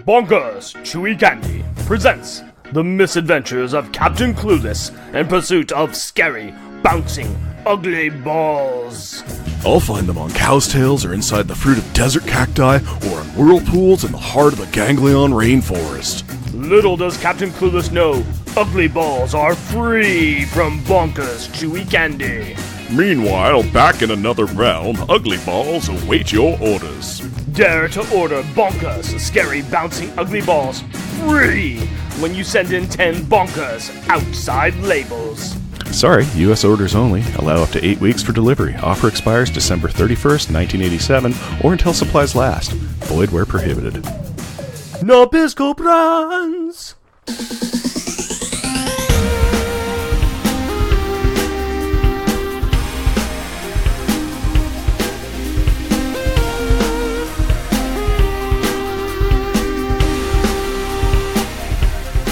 Bonkers Chewy Candy presents the misadventures of Captain Clueless in pursuit of scary, bouncing, ugly balls. I'll find them on cow's tails or inside the fruit of desert cacti or in whirlpools in the heart of the ganglion rainforest. Little does Captain Clueless know, ugly balls are free from Bonkers Chewy Candy. Meanwhile, back in another realm, ugly balls await your orders. Dare to order Bonkers scary, bouncing, ugly balls free when you send in 10 Bonkers outside labels. Sorry, U.S. orders only. Allow up to 8 weeks for delivery. Offer expires December 31st, 1987, or until supplies last. Void where prohibited. Nabisco Brands!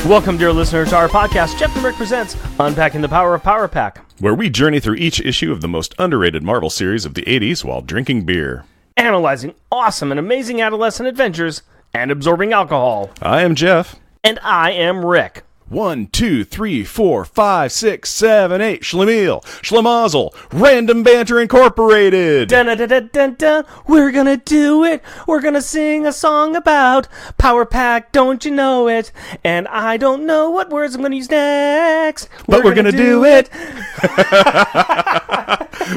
Welcome, dear listeners, to our podcast, Jeff and Rick presents Unpacking the Power of Power Pack, where we journey through each issue of the most underrated Marvel series of the 80s while drinking beer. Analyzing awesome and amazing adolescent adventures and absorbing alcohol. I am Jeff. And I am Rick. 1, 2, 3, 4, 5, 6, 7, 8, Schlemiel, Schlemazel, Random Banter Incorporated. Dun dun dun dun dun. We're gonna do it. We're gonna sing a song about Power Pack, don't you know it? And I don't know what words I'm gonna use next. But we're gonna do it.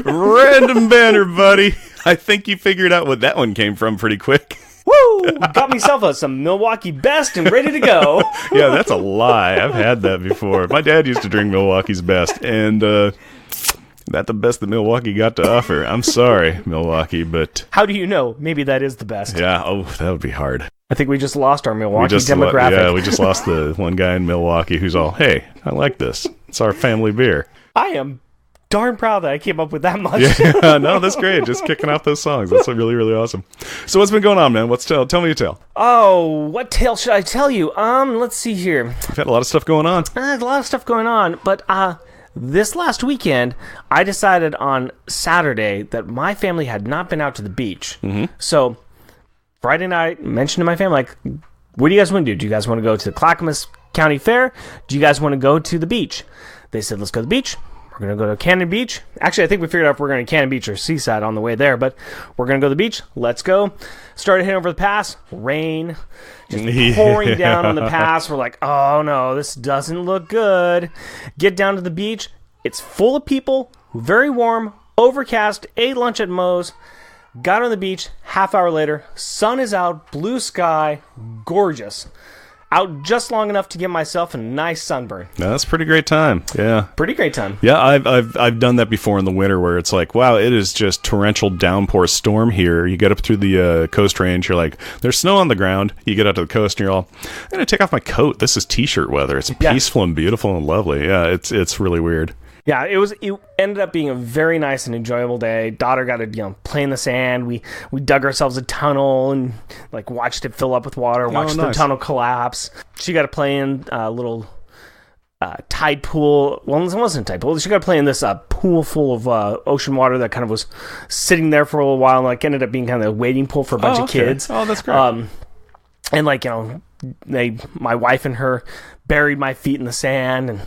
Random Banter, buddy. I think you figured out what that one came from pretty quick. Woo! Got myself some Milwaukee Best and ready to go. Yeah, that's a lie. I've had that before. My dad used to drink Milwaukee's Best, and not the best that Milwaukee got to offer. I'm sorry, Milwaukee, but... How do you know? Maybe that is the best. Yeah, that would be hard. I think we just lost our Milwaukee demographic. Yeah, we just lost the one guy in Milwaukee who's all, hey, I like this. It's our family beer. I am darn proud that I came up with that much. Yeah, no, that's great. Just kicking off those songs. That's really, really awesome. So what's been going on, man? Tell me a tale. Oh, what tale should I tell you? Let's see here. You've had a lot of stuff going on. A lot of stuff going on, but this last weekend, I decided on Saturday that my family had not been out to the beach. Mm-hmm. So Friday night, mentioned to my family, like, what do you guys want to do? Do you guys want to go to the Clackamas County Fair? Do you guys want to go to the beach? They said, let's go to the beach. We're going to go to Cannon Beach. Actually, I think we figured out if we're going to Cannon Beach or Seaside on the way there, but we're going to go to the beach. Let's go. Started heading over the pass. Rain. Just pouring down on the pass. We're like, oh no, this doesn't look good. Get down to the beach. It's full of people. Very warm. Overcast. Ate lunch at Moe's. Got on the beach. Half hour later. Sun is out. Blue sky. Gorgeous. Out just long enough to get myself a nice sunburn. That's a pretty great time. Yeah. Pretty great time. Yeah, I've done that before in the winter where it's like, wow, it is just torrential downpour storm here. You get up through the coast range, you're like, there's snow on the ground. You get out to the coast and you're all, I'm going to take off my coat. This is t-shirt weather. It's peaceful and beautiful and lovely. Yeah, it's really weird. Yeah, it ended up being a very nice and enjoyable day. Daughter got to play in the sand. We dug ourselves a tunnel and watched it fill up with water. Watched the tunnel collapse. She got to play in a little tide pool. Well, it wasn't a tide pool. She got to play in this pool full of ocean water that kind of was sitting there for a little while and ended up being kind of a wading pool for a bunch of kids. Oh, that's great. And my wife and her buried my feet in the sand and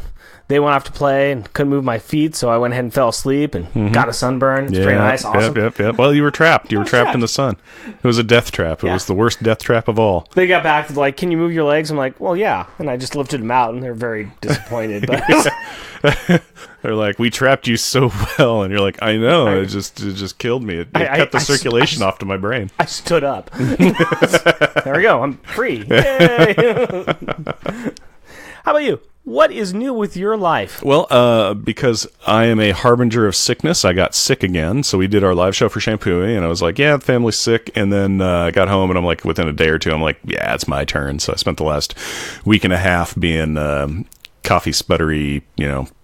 they went off to play and couldn't move my feet, so I went ahead and fell asleep and got a sunburn. It's pretty nice, awesome. Yep. Well, you were trapped. You were trapped in the sun. It was a death trap. It was the worst death trap of all. They got back to can you move your legs? I'm like, well, yeah. And I just lifted them out, and they're very disappointed. But they're like, we trapped you so well, and you're like, I know. It just killed me. It cut the circulation off to my brain. I stood up. There we go. I'm free. Yay! How about you? What is new with your life? Well, because I am a harbinger of sickness, I got sick again. So we did our live show for Shampooing, and I was like, yeah, the family's sick. And then I got home, and I'm like, within a day or two, I'm like, yeah, it's my turn. So I spent the last week and a half being coffee sputtery,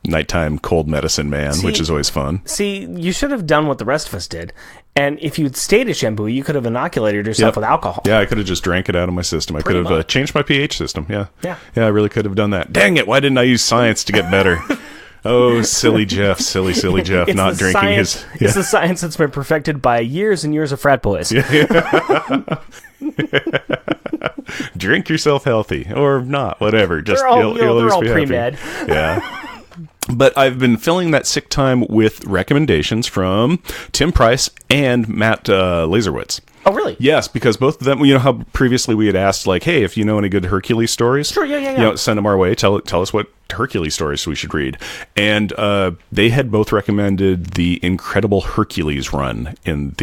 nighttime cold medicine man, which is always fun. See, you should have done what the rest of us did. And if you'd stayed at Shampoo, you could have inoculated yourself with alcohol. Yeah, I could have just drank it out of my system. I could have changed my pH system. Yeah, I really could have done that. Dang it, why didn't I use science to get better? Oh, silly Jeff, silly Jeff, not drinking science, It's the science that's been perfected by years and years of frat boys. Yeah. drink yourself healthy or not, whatever. Just they're all, you'll they're always all be pre-med. happy. Yeah. But I've been filling that sick time with recommendations from Tim Price and Matt Laserwitz. Oh, really? Yes, because both of them, you know how previously we had asked, like, hey, if you know any good Hercules stories, Sure, yeah. you know, send them our way. Tell us what Hercules stories we should read. And they had both recommended the Incredible Hercules run in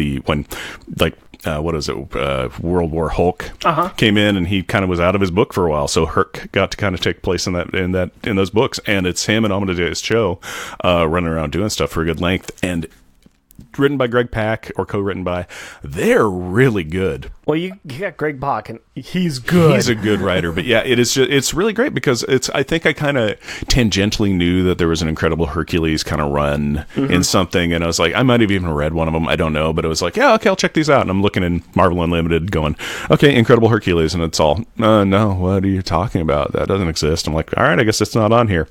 what is it? World War Hulk came in, and he kind of was out of his book for a while. So Herc got to kind of take place in those books, and it's him and Amadeus Cho running around doing stuff for a good length. And written by Greg Pak or co-written by, they're really good. Well, you got Greg Pak, and he's good. He's a good writer, but yeah, it's really great because I think I kind of tangentially knew that there was an Incredible Hercules kind of run in something, and I was like, I might have even read one of them, I don't know, but it was like, yeah, okay, I'll check these out, and I'm looking in Marvel Unlimited going, okay, Incredible Hercules, and it's all, no, what are you talking about? That doesn't exist. I'm like, all right, I guess it's not on here.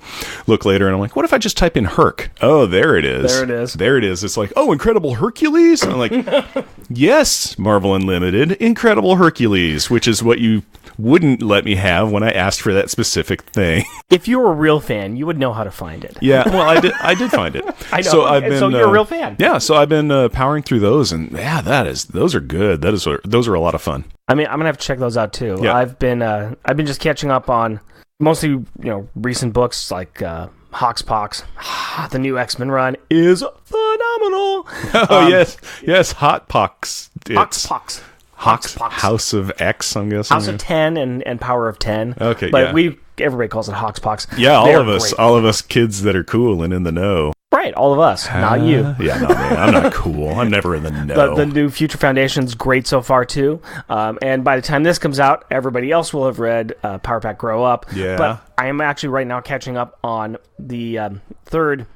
Look later, and I'm like, what if I just type in Herc? Oh, there it is. There it is. It's like, oh, Incredible Hercules? And I'm like, yes, Marvel Unlimited, Incredible Hercules, which is what you wouldn't let me have when I asked for that specific thing. If you were a real fan, you would know how to find it. Yeah, well, I did find it. I know. So you're a real fan. Yeah, so I've been powering through those, and yeah, those are good. Those are a lot of fun. I mean, I'm gonna have to check those out too. Yeah. I've been just catching up on mostly recent books like Hoxpox. The new X-Men run is phenomenal. Oh yes, Hotpox. Hoxpox. House of X, I'm guessing. House of 10 and Power of 10. Okay, but everybody calls it Hoxpox. Yeah, all of us kids that are cool and in the know. Right, all of us, not you. Yeah, not me. I'm not cool. I'm never in the know. The new Future Foundation's great so far too. And by the time this comes out, everybody else will have read Power Pack Grow Up. Yeah. But I am actually right now catching up on the third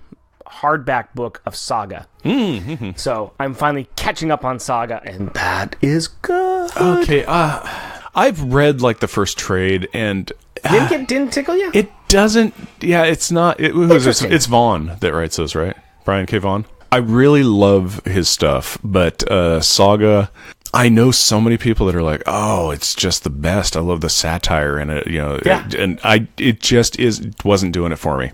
hardback book of Saga. Mm-hmm. So I'm finally catching up on Saga, and that is good. Okay, I've read like the first trade, and didn't tickle you? It doesn't. Yeah, it's not. It's Vaughn that writes those, right? Brian K. Vaughan. I really love his stuff, but Saga. I know so many people that are like, "Oh, it's just the best. I love the satire in it." Yeah. It wasn't doing it for me.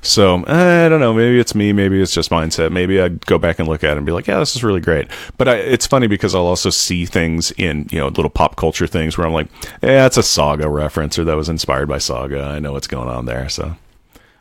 So I don't know. Maybe it's me. Maybe it's just mindset. Maybe I'd go back and look at it and be like, "Yeah, this is really great." But it's funny because I'll also see things in little pop culture things where I'm like, "Yeah, it's a Saga reference, or that was inspired by Saga. I know what's going on there." So,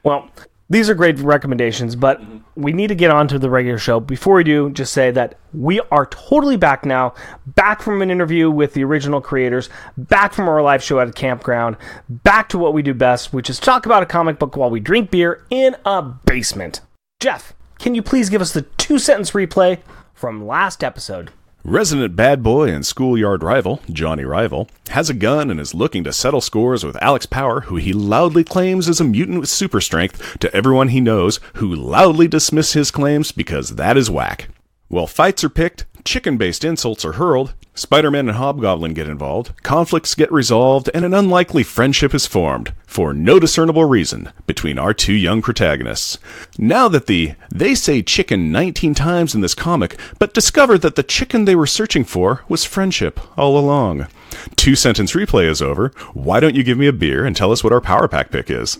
well. These are great recommendations, but we need to get on to the regular show. Before we do, just say that we are totally back now, back from an interview with the original creators, back from our live show at a campground, back to what we do best, which is talk about a comic book while we drink beer in a basement. Jeff, can you please give us the 2-sentence replay from last episode? Resident bad boy and schoolyard rival, Johnny Rival, has a gun and is looking to settle scores with Alex Power, who he loudly claims is a mutant with super strength, to everyone he knows, who loudly dismiss his claims because that is whack. While fights are picked, chicken-based insults are hurled, Spider-Man and Hobgoblin get involved, conflicts get resolved, and an unlikely friendship is formed, for no discernible reason, between our two young protagonists. Now that they say chicken 19 times in this comic, but discover that the chicken they were searching for was friendship all along. 2-sentence replay is over. Why don't you give me a beer and tell us what our Power Pack pick is?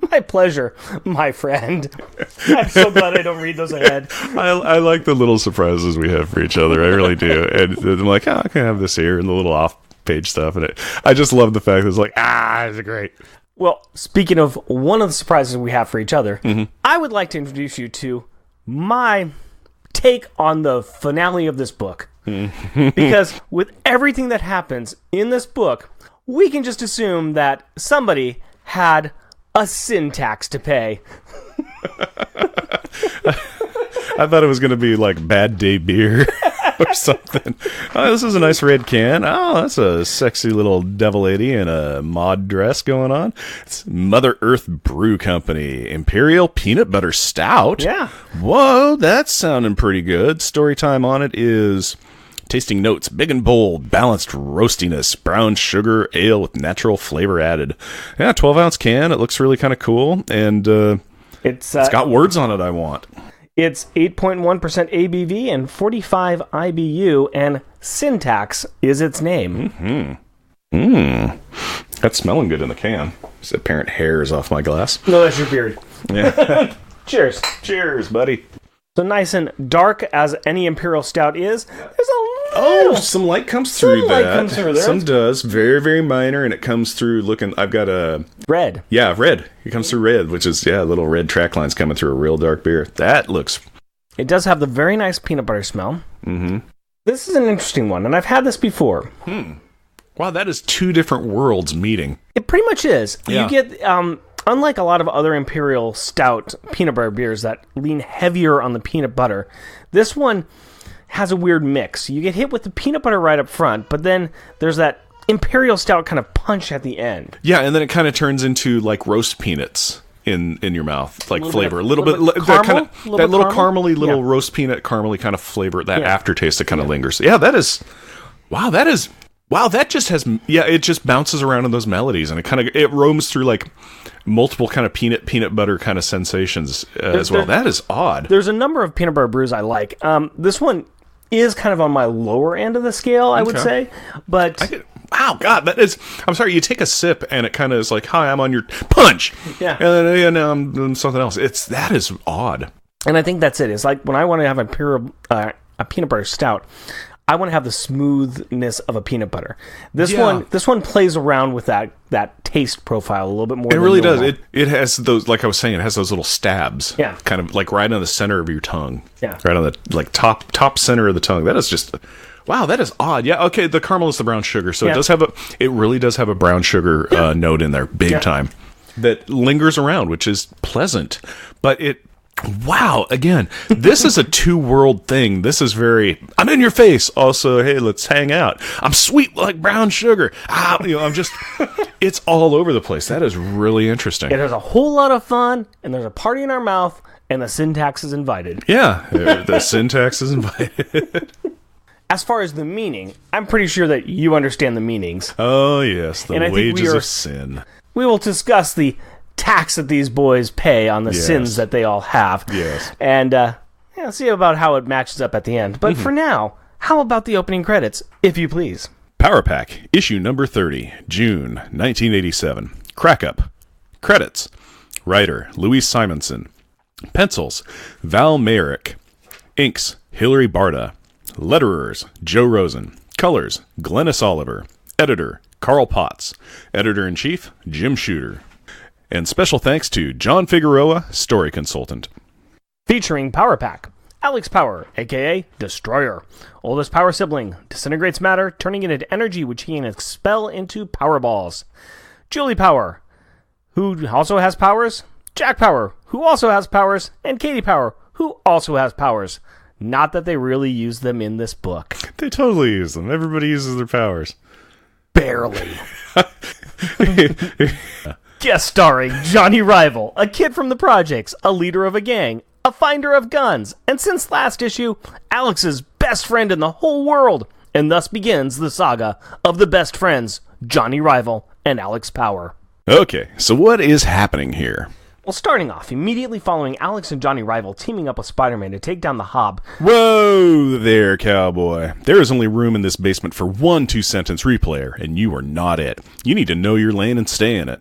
My pleasure, my friend. I'm so glad I don't read those ahead. I like the little surprises we have for each other. I really do. And I'm like, I can have this here and the little off-page stuff. And I just love the fact that it's like, it's great. Well, speaking of one of the surprises we have for each other, I would like to introduce you to my take on the finale of this book. Because with everything that happens in this book, we can just assume that somebody had a sin tax to pay. I thought it was going to be like Bad Day Beer or something. Oh, this is a nice red can. Oh, that's a sexy little devil lady in a mod dress going on. It's Mother Earth Brew Company. Imperial Peanut Butter Stout. Yeah. Whoa, that's sounding pretty good. Story time on it is... Tasting notes, big and bold, balanced roastiness, brown sugar, ale with natural flavor added. Yeah, 12-ounce can. It looks really kind of cool, and it's got words on it I want. It's 8.1% ABV and 45 IBU, and syntax is its name. That's smelling good in the can. This apparent hair is off my glass. No, that's your beard. Yeah. Cheers. Cheers, buddy. So nice and dark as any Imperial Stout is. There's a little... some light comes through Some that. light comes through there. Some does. Very, very minor, and it comes through looking... I've got a... Red. Yeah, red. It comes through red, which is, little red track lines coming through a real dark beer. That looks... It does have the very nice peanut butter smell. Mm-hmm. This is an interesting one, and I've had this before. Wow, that is two different worlds meeting. It pretty much is. Yeah. You get... unlike a lot of other Imperial Stout peanut butter beers that lean heavier on the peanut butter, this one has a weird mix. You get hit with the peanut butter right up front, but then there's that Imperial Stout kind of punch at the end. Yeah, and then it kind of turns into like roast peanuts in your mouth, like flavor. A little bit caramely, little roast peanut caramely kind of flavor, that aftertaste that kind of lingers. Yeah, that just has, it just bounces around in those melodies, and it roams through like multiple kind of peanut butter kind of sensations as well. That is odd. There's a number of peanut butter brews I like. This one is kind of on my lower end of the scale, I would say, but... Wow, God, that is... I'm sorry, you take a sip, and it kind of is like, hi, I'm on your punch! Yeah. And then now I'm doing something else. That is odd. And I think that's it. It's like, when I want to have a peanut butter stout, I want to have the smoothness of a peanut butter. This one plays around with that taste profile a little bit more. It really does. It has those, like I was saying, it has those little stabs. Yeah. Kind of like right on the center of your tongue. Yeah. Right on the like top center of the tongue. That is just... Wow, that is odd. Yeah, okay, the caramel is the brown sugar, so it really does have a brown sugar note in there, big time, that lingers around, which is pleasant. But wow, again, this is a two-world thing. This is very, I'm in your face. Also, hey, let's hang out. I'm sweet like brown sugar. It's all over the place. That is really interesting. There's a whole lot of fun, and there's a party in our mouth, and the syntax is invited. Yeah, the syntax is invited. As far as the meaning, I'm pretty sure that you understand the meanings. Oh, yes, the wages of sin. We will discuss the tax that these boys pay on the sins that they all have. Yes. And see about how it matches up at the end. But for now, how about the opening credits, if you please? Power Pack, issue number 30, June 1987. Crack Up. Credits. Writer, Louise Simonson. Pencils, Val Mayrick. Inks, Hilary Barta. Letterers, Joe Rosen. Colors, Glennis Oliver. Editor, Carl Potts. Editor-in-Chief, Jim Shooter. And special thanks to John Figueroa, story consultant. Featuring Power Pack. Alex Power, a.k.a. Destroyer. Oldest Power sibling. Disintegrates matter, turning it into energy which he can expel into power balls. Julie Power, who also has powers. Jack Power, who also has powers. And Katie Power, who also has powers. Not that they really use them in this book. They totally use them. Everybody uses their powers. Barely. Guest starring Johnny Rival, a kid from the projects, a leader of a gang, a finder of guns, and since last issue, Alex's best friend in the whole world. And thus begins the saga of the best friends, Johnny Rival and Alex Power. Okay, so what is happening here? Well, starting off, immediately following Alex and Johnny Rival teaming up with Spider-Man to take down the Hob. Whoa there, cowboy. There is only room in this basement for one 2-sentence replayer, and you are not it. You need to know your lane and stay in it.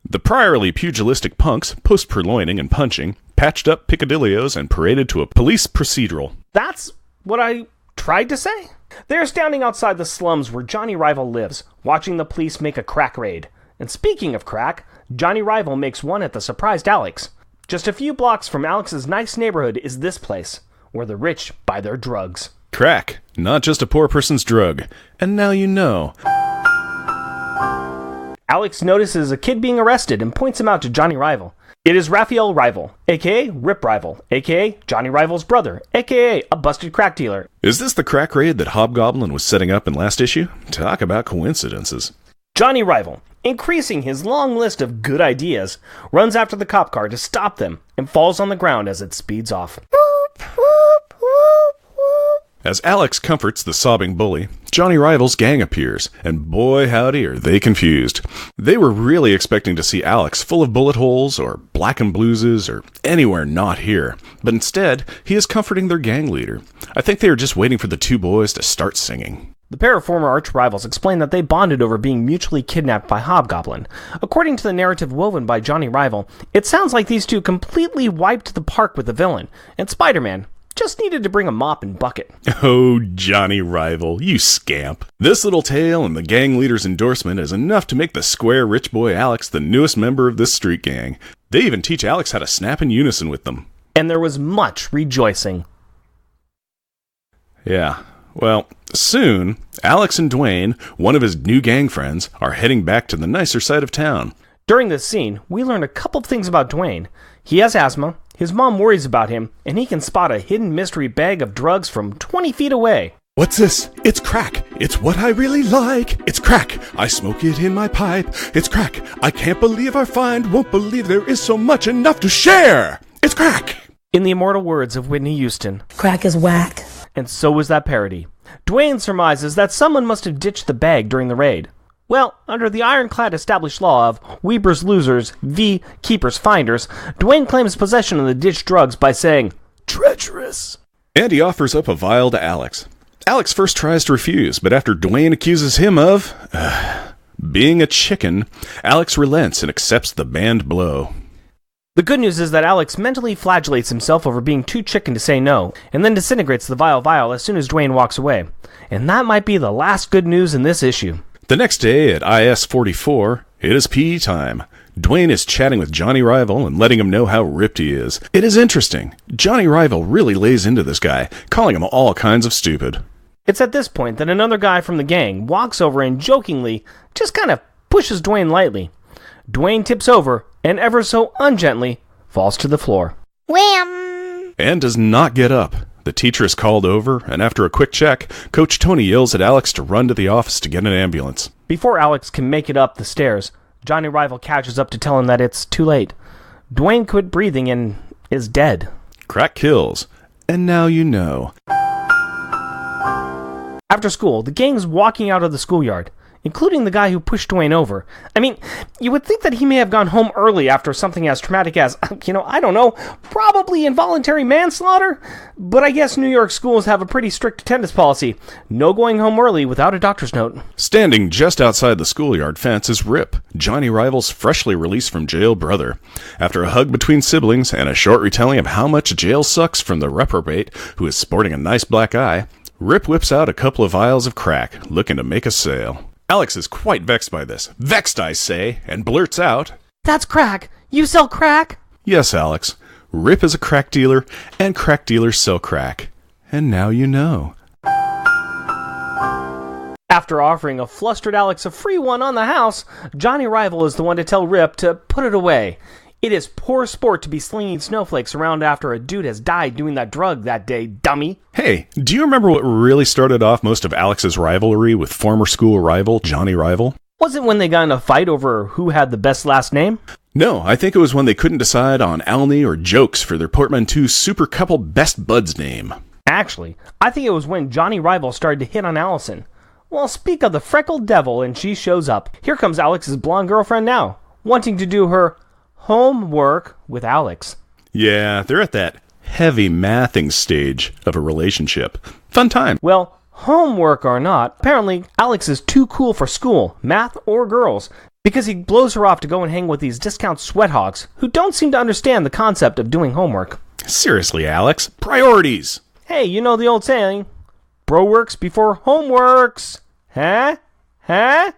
The priorly pugilistic punks, post-purloining and punching, patched up picadillos and paraded to a police procedural. That's what I tried to say. They're standing outside the slums where Johnny Rival lives, watching the police make a crack raid. And speaking of crack, Johnny Rival makes one at the surprised Alex. Just a few blocks from Alex's nice neighborhood is this place, where the rich buy their drugs. Crack, not just a poor person's drug. And now you know. Alex notices a kid being arrested and points him out to Johnny Rival. It is Raphael Rival, a.k.a. Rip Rival, a.k.a. Johnny Rival's brother, a.k.a. a busted crack dealer. Is this the crack raid that Hobgoblin was setting up in last issue? Talk about coincidences. Johnny Rival, increasing his long list of good ideas, runs after the cop car to stop them and falls on the ground as it speeds off. As Alex comforts the sobbing bully, Johnny Rival's gang appears, and boy howdy are they confused. They were really expecting to see Alex full of bullet holes or black and blueses or anywhere not here, but instead he is comforting their gang leader. I think they were just waiting for the two boys to start singing. The pair of former arch-rivals explain that they bonded over being mutually kidnapped by Hobgoblin. According to the narrative woven by Johnny Rival, it sounds like these two completely wiped the park with the villain, and Spider-Man just needed to bring a mop and bucket. Oh, Johnny Rival, you scamp. This little tale and the gang leader's endorsement is enough to make the square rich boy Alex the newest member of this street gang. They even teach Alex how to snap in unison with them. And there was much rejoicing. Yeah. Well, soon, Alex and Dwayne, one of his new gang friends, are heading back to the nicer side of town. During this scene, we learn a couple of things about Dwayne. He has asthma, his mom worries about him, and he can spot a hidden mystery bag of drugs from 20 feet away. What's this? It's crack. It's what I really like. It's crack. I smoke it in my pipe. It's crack. I can't believe our find. Won't believe there is so much enough to share. It's crack. In the immortal words of Whitney Houston, crack is whack. And so was that parody. Dwayne surmises that someone must have ditched the bag during the raid. Well, under the ironclad established law of Weepers losers v. Keepers finders, Dwayne claims possession of the ditched drugs by saying, treacherous. And he offers up a vial to Alex. Alex first tries to refuse, but after Dwayne accuses him of being a chicken, Alex relents and accepts the banned blow. The good news is that Alex mentally flagellates himself over being too chicken to say no, and then disintegrates the vial as soon as Dwayne walks away. And that might be the last good news in this issue. The next day at IS-44, it is PE time. Dwayne is chatting with Johnny Rival and letting him know how ripped he is. It is interesting. Johnny Rival really lays into this guy, calling him all kinds of stupid. It's at this point that another guy from the gang walks over and jokingly just kind of pushes Dwayne lightly. Dwayne tips over and ever so ungently falls to the floor. Wham! And does not get up. The teacher is called over, and after a quick check, Coach Tony yells at Alex to run to the office to get an ambulance. Before Alex can make it up the stairs, Johnny Rival catches up to tell him that it's too late. Dwayne quit breathing and is dead. Crack kills. And now you know. After school, the gang's walking out of the schoolyard, including the guy who pushed Dwayne over. I mean, you would think that he may have gone home early after something as traumatic as, I don't know, probably involuntary manslaughter? But I guess New York schools have a pretty strict attendance policy. No going home early without a doctor's note. Standing just outside the schoolyard fence is Rip, Johnny Rival's freshly released from jail brother. After a hug between siblings and a short retelling of how much jail sucks from the reprobate, who is sporting a nice black eye, Rip whips out a couple of vials of crack, looking to make a sale. Alex is quite vexed by this. Vexed, I say, and blurts out, "That's crack! You sell crack?" "Yes, Alex. Rip is a crack dealer, and crack dealers sell crack. And now you know." After offering a flustered Alex a free one on the house, Johnny Rival is the one to tell Rip to put it away. It is poor sport to be slinging snowflakes around after a dude has died doing that drug that day, dummy. Hey, do you remember what really started off most of Alex's rivalry with former school rival Johnny Rival? Was it when they got in a fight over who had the best last name? No, I think it was when they couldn't decide on Alney or Jokes for their portmanteau super couple best buds name. Actually, I think it was when Johnny Rival started to hit on Allison. Well, speak of the freckled devil, and she shows up. Here comes Alex's blonde girlfriend now, wanting to do her homework with Alex. Yeah, they're at that heavy mathing stage of a relationship. Fun time. Well, homework or not, apparently Alex is too cool for school, math or girls, because he blows her off to go and hang with these discount sweat hogs who don't seem to understand the concept of doing homework. Seriously, Alex. Priorities. Hey, you know the old saying, bro works before homeworks. Huh? Huh?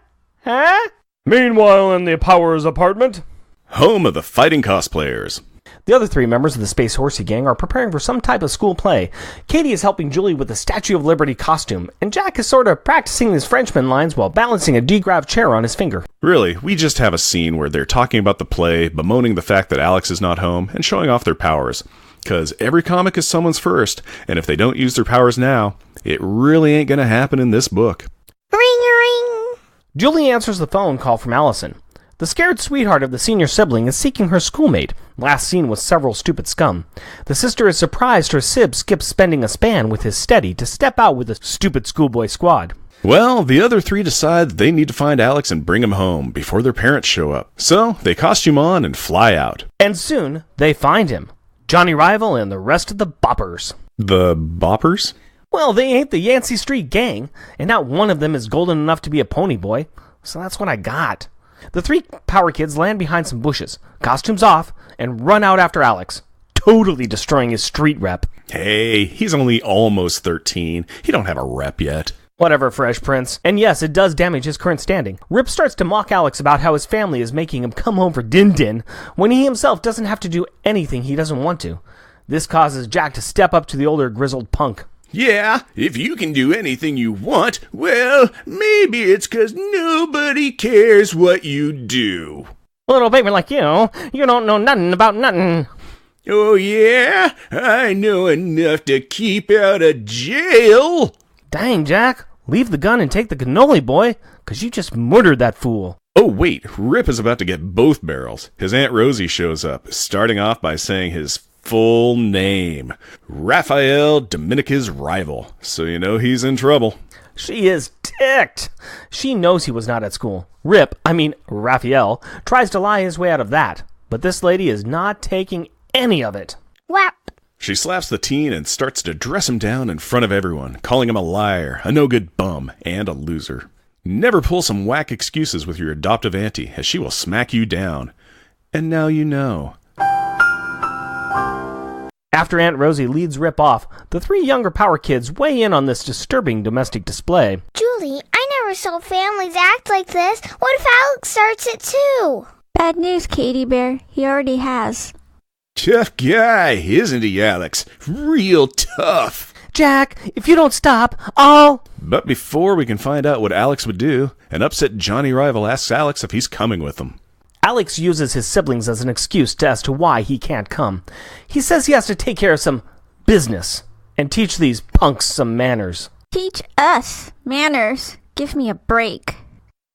Huh? Meanwhile, in the Powers apartment, home of the fighting cosplayers. The other three members of the Space Horsey gang are preparing for some type of school play. Katie is helping Julie with the Statue of Liberty costume, and Jack is sort of practicing his Frenchman lines while balancing a degrav chair on his finger. Really, we just have a scene where they're talking about the play, bemoaning the fact that Alex is not home, and showing off their powers. Because every comic is someone's first, and if they don't use their powers now, it really ain't gonna happen in this book. Ring, ring. Julie answers the phone call from Allison. The scared sweetheart of the senior sibling is seeking her schoolmate, last seen with several stupid scum. The sister is surprised her sib skips spending a span with his steady to step out with the stupid schoolboy squad. Well, the other three decide that they need to find Alex and bring him home before their parents show up. So, they costume on and fly out. And soon, they find him. Johnny Rival and the rest of the boppers. The boppers? Well, they ain't the Yancey Street gang, and not one of them is golden enough to be a pony boy, so that's what I got. The 3 power kids land behind some bushes, costumes off, and run out after Alex, totally destroying his street rep. Hey, he's only almost 13. He don't have a rep yet. Whatever, Fresh Prince. And yes, it does damage his current standing. Rip starts to mock Alex about how his family is making him come home for din-din, when he himself doesn't have to do anything he doesn't want to. This causes Jack to step up to the older grizzled punk. Yeah, if you can do anything you want, well, maybe it's 'cause nobody cares what you do. Little baby like you don't know nothing about nothing. Oh yeah? I know enough to keep out of jail. Dang, Jack. Leave the gun and take the cannoli, boy, 'cause you just murdered that fool. Oh wait, Rip is about to get both barrels. His Aunt Rosie shows up, starting off by saying his full name. Raphael Dominica's rival. So you know he's in trouble. She is ticked. She knows he was not at school. Raphael, tries to lie his way out of that. But this lady is not taking any of it. Whap. She slaps the teen and starts to dress him down in front of everyone, calling him a liar, a no-good bum, and a loser. Never pull some whack excuses with your adoptive auntie, as she will smack you down. And now you know. After Aunt Rosie leads Rip off, the 3 younger power kids weigh in on this disturbing domestic display. Julie, I never saw families act like this. What if Alex starts it too? Bad news, Katie Bear. He already has. Tough guy, isn't he, Alex? Real tough. Jack, if you don't stop, I'll... But before we can find out what Alex would do, an upset Johnny rival asks Alex if he's coming with them. Alex uses his siblings as an excuse as to why he can't come. He says he has to take care of some business and teach these punks some manners. Teach us manners. Give me a break.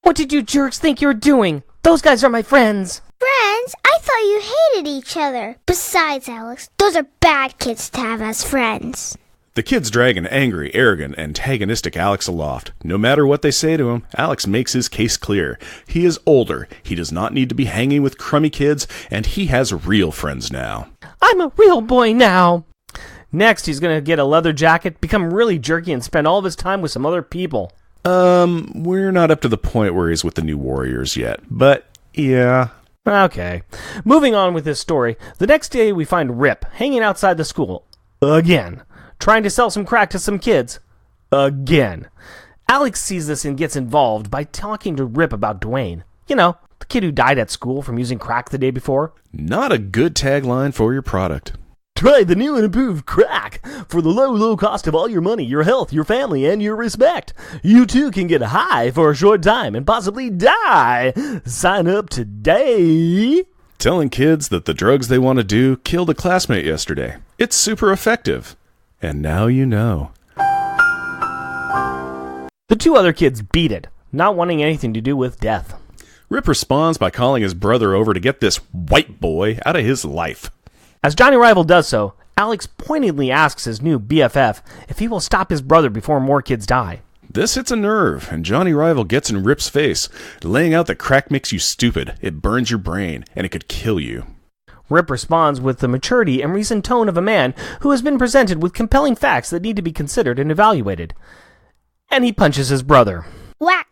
What did you jerks think you were doing? Those guys are my friends. Friends? I thought you hated each other. Besides, Alex, those are bad kids to have as friends. The kids drag an angry, arrogant, antagonistic Alex aloft. No matter what they say to him, Alex makes his case clear. He is older, he does not need to be hanging with crummy kids, and he has real friends now. I'm a real boy now. Next, he's going to get a leather jacket, become really jerky, and spend all of his time with some other people. We're not up to the point where he's with the New Warriors yet, but yeah. Okay. Moving on with this story, the next day we find Rip hanging outside the school. Again. Trying to sell some crack to some kids. Again. Alex sees this and gets involved by talking to Rip about Dwayne. You know, the kid who died at school from using crack the day before. Not a good tagline for your product. Try the new and improved crack for the low, low cost of all your money, your health, your family, and your respect. You too can get high for a short time and possibly die. Sign up today. Telling kids that the drugs they want to do killed a classmate yesterday. It's super effective. And now you know. The 2 other kids beat it, not wanting anything to do with death. Rip responds by calling his brother over to get this white boy out of his life. As Johnny Rival does so, Alex pointedly asks his new BFF if he will stop his brother before more kids die. This hits a nerve, and Johnny Rival gets in Rip's face, laying out that crack makes you stupid, it burns your brain, and it could kill you. Rip responds with the maturity and reasoned tone of a man who has been presented with compelling facts that need to be considered and evaluated. And he punches his brother. Whack.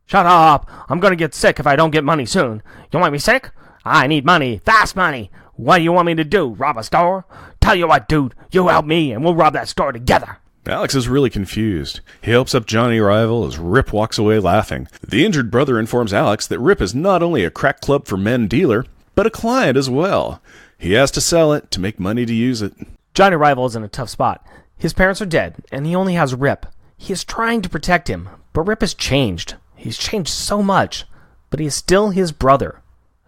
Shut up! I'm gonna get sick if I don't get money soon. You want me sick? I need money. Fast money. What do you want me to do? Rob a store? Tell you what, dude. You help me and we'll rob that store together. Alex is really confused. He helps up Johnny Rival as Rip walks away laughing. The injured brother informs Alex that Rip is not only a crack club for men dealer, but a client as well. He has to sell it to make money to use it. Johnny Rival is in a tough spot. His parents are dead, and he only has Rip. He is trying to protect him, but Rip has changed. He's changed so much, but he is still his brother.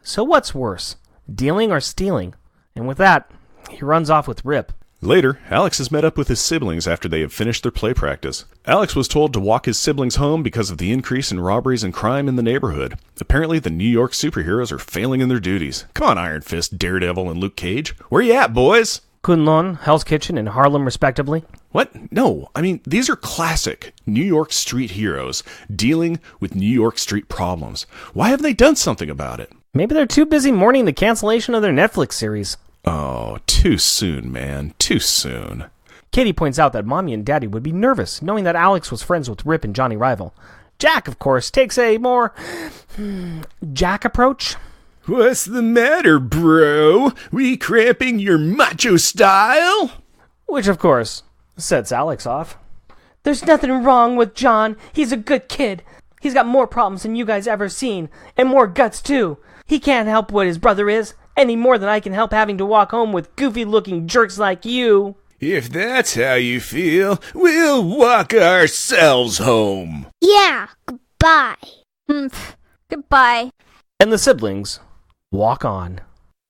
So what's worse, dealing or stealing? And with that, he runs off with Rip. Later, Alex has met up with his siblings after they have finished their play practice. Alex was told to walk his siblings home because of the increase in robberies and crime in the neighborhood. Apparently, the New York superheroes are failing in their duties. Come on, Iron Fist, Daredevil, and Luke Cage. Where you at, boys? Kunlun, Hell's Kitchen, and Harlem, respectively. What? No, I mean, these are classic New York street heroes dealing with New York street problems. Why haven't they done something about it? Maybe they're too busy mourning the cancellation of their Netflix series. Oh, too soon, man. Too soon. Katie points out that Mommy and Daddy would be nervous knowing that Alex was friends with Rip and Johnny Rival. Jack, of course, takes a more Jack approach. What's the matter, bro? We cramping your macho style? Which, of course, sets Alex off. There's nothing wrong with John. He's a good kid. He's got more problems than you guys ever seen, and more guts, too. He can't help what his brother is, any more than I can help having to walk home with goofy-looking jerks like you. If that's how you feel, we'll walk ourselves home. Yeah, goodbye. Goodbye. And the siblings walk on.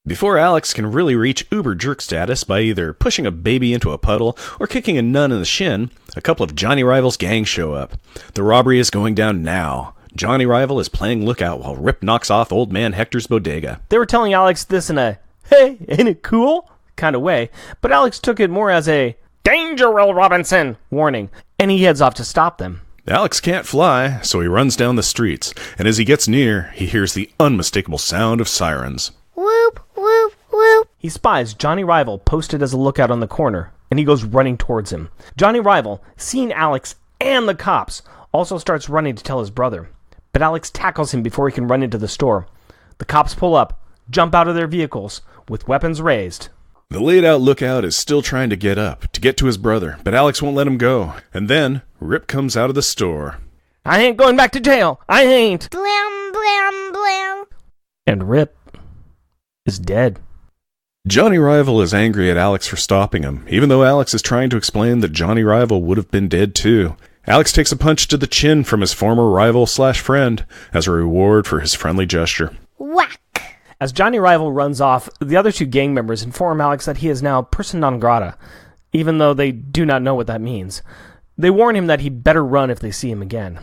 Before Alex can really reach uber jerk status by either pushing a baby into a puddle or kicking a nun in the shin, a couple of Johnny Rival's gang show up. The robbery is going down now. Johnny Rival is playing lookout while Rip knocks off old man Hector's bodega. They were telling Alex this in a, hey, ain't it cool kind of way, but Alex took it more as a danger, Will Robinson warning, and he heads off to stop them. Alex can't fly, so he runs down the streets, and as he gets near, he hears the unmistakable sound of sirens. Whoop, whoop, whoop. He spies Johnny Rival posted as a lookout on the corner, and he goes running towards him. Johnny Rival, seeing Alex and the cops, also starts running to tell his brother, but Alex tackles him before he can run into the store. The cops pull up, jump out of their vehicles, with weapons raised. The laid-out lookout is still trying to get up, to get to his brother, but Alex won't let him go. And then, Rip comes out of the store. I ain't going back to jail! I ain't! Blam, blam, blam. And Rip is dead. Johnny Rival is angry at Alex for stopping him, even though Alex is trying to explain that Johnny Rival would have been dead too. Alex takes a punch to the chin from his former rival/friend as a reward for his friendly gesture. Whack. As Johnny Rival runs off, the other two gang members inform Alex that he is now person non grata, even though they do not know what that means. They warn him that he better run if they see him again.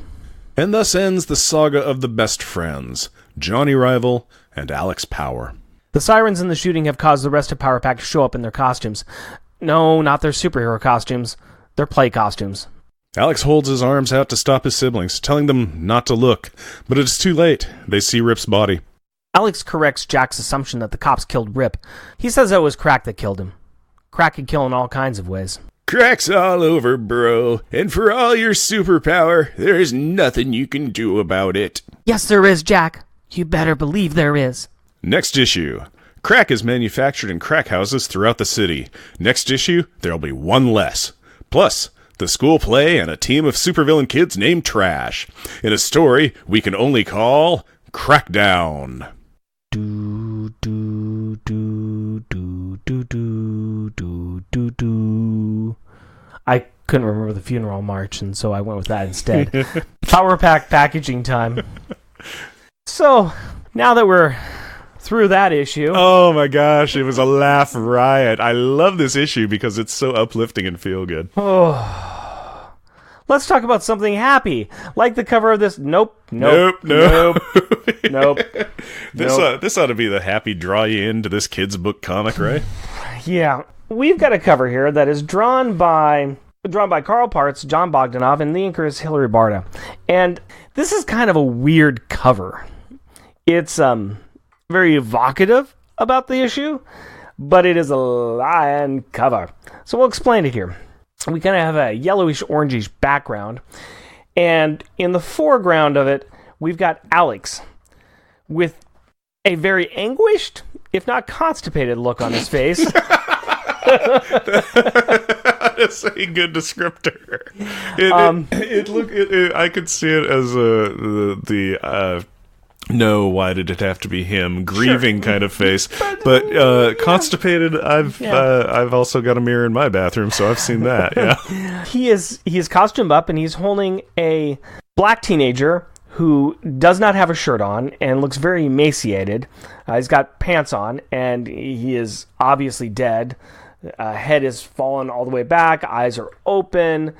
And thus ends the saga of the best friends, Johnny Rival and Alex Power. The sirens in the shooting have caused the rest of Power Pack to show up in their costumes. No, not their superhero costumes. Their play costumes. Alex holds his arms out to stop his siblings, telling them not to look, but it is too late. They see Rip's body. Alex corrects Jack's assumption that the cops killed Rip. He says it was Crack that killed him. Crack can kill in all kinds of ways. Crack's all over, bro, and for all your superpower, there's nothing you can do about it. Yes, there is, Jack. You better believe there is. Next issue. Crack is manufactured in crack houses throughout the city. Next issue, there'll be one less. Plus, the school play and a team of supervillain kids named Trash. In a story we can only call Crackdown. Do, do, do, do, do, do, do, do, do. I couldn't remember the funeral march, and so I went with that instead. Power Pack packaging time. So, now that we're through that issue... Oh my gosh, it was a laugh riot. I love this issue because it's so uplifting and feel good. Oh... Let's talk about something happy, like the cover of this. Nope. This Nope. ought to be the happy draw you into this kid's book comic, right? Yeah, we've got a cover here that is drawn by Carl Parts, John Bogdanov, and the inker is Hilary Barta. And this is kind of a weird cover. It's very evocative about the issue, but it is a lion cover. So we'll explain it here. We kind of have a yellowish, orangish background. And in the foreground of it, we've got Alex with a very anguished, if not constipated look on his face. That's a good descriptor. I could see it as no, why did it have to be him? Grieving kind of face. But constipated, I've also got a mirror in my bathroom, so I've seen that. Yeah. He is costumed up, and he's holding a black teenager who does not have a shirt on and looks very emaciated. He's got pants on, and he is obviously dead. Head is fallen all the way back, eyes are open,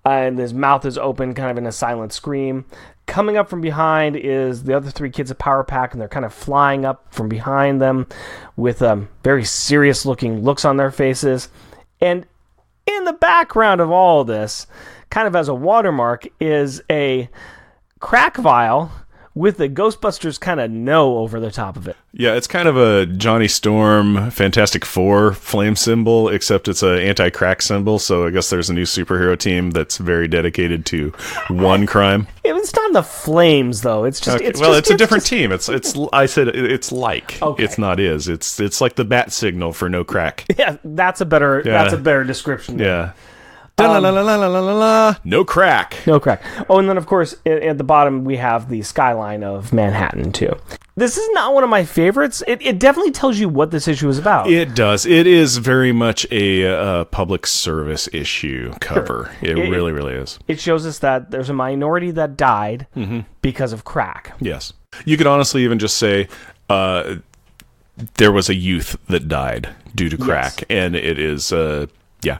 and his mouth is open, kind of in a silent scream. Coming up from behind is the other three kids of Power Pack, and they're kind of flying up from behind them with very serious-looking looks on their faces. And in the background of all of this, kind of as a watermark, is a crack vial with the Ghostbusters kind of no over the top of it. Yeah, it's kind of a Johnny Storm Fantastic Four flame symbol, except it's an anti-crack symbol, so I guess there's a new superhero team that's very dedicated to one crime. It's not the flames, though. It's just... Okay. It's a different team. I said it's like. Okay. It's not is. It's like the bat signal for no crack. Yeah, that's a better description. Yeah. No crack. No crack. Oh, and then, of course, at the bottom, we have the Skyline of Manhattan, too. This is not one of my favorites. It definitely tells you what this issue is about. It does. It is very much a public service issue cover. Sure. It really, really is. It shows us that there's a minority that died because of crack. Yes. You could honestly even just say there was a youth that died due to crack. Yes. And it is... yeah.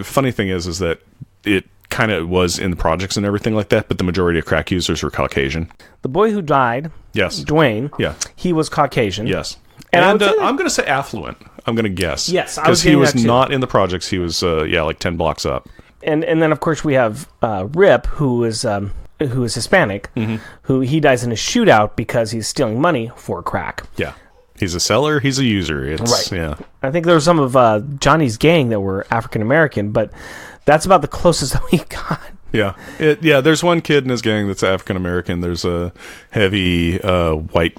Funny thing is that it kind of was in the projects and everything like that, but the majority of crack users were Caucasian. The boy who died, yes, Dwayne, yeah, he was Caucasian. Yes. And I'm going to say affluent. I'm going to guess. Yes, because he was not in the projects. He was, like 10 blocks up. And then, of course, we have Rip, who is Hispanic, who he dies in a shootout because he's stealing money for crack. Yeah. He's a seller, he's a user. Right. Yeah. I think there were some of Johnny's gang that were African-American, but that's about the closest that we got. Yeah. There's one kid in his gang that's African-American. There's a heavy white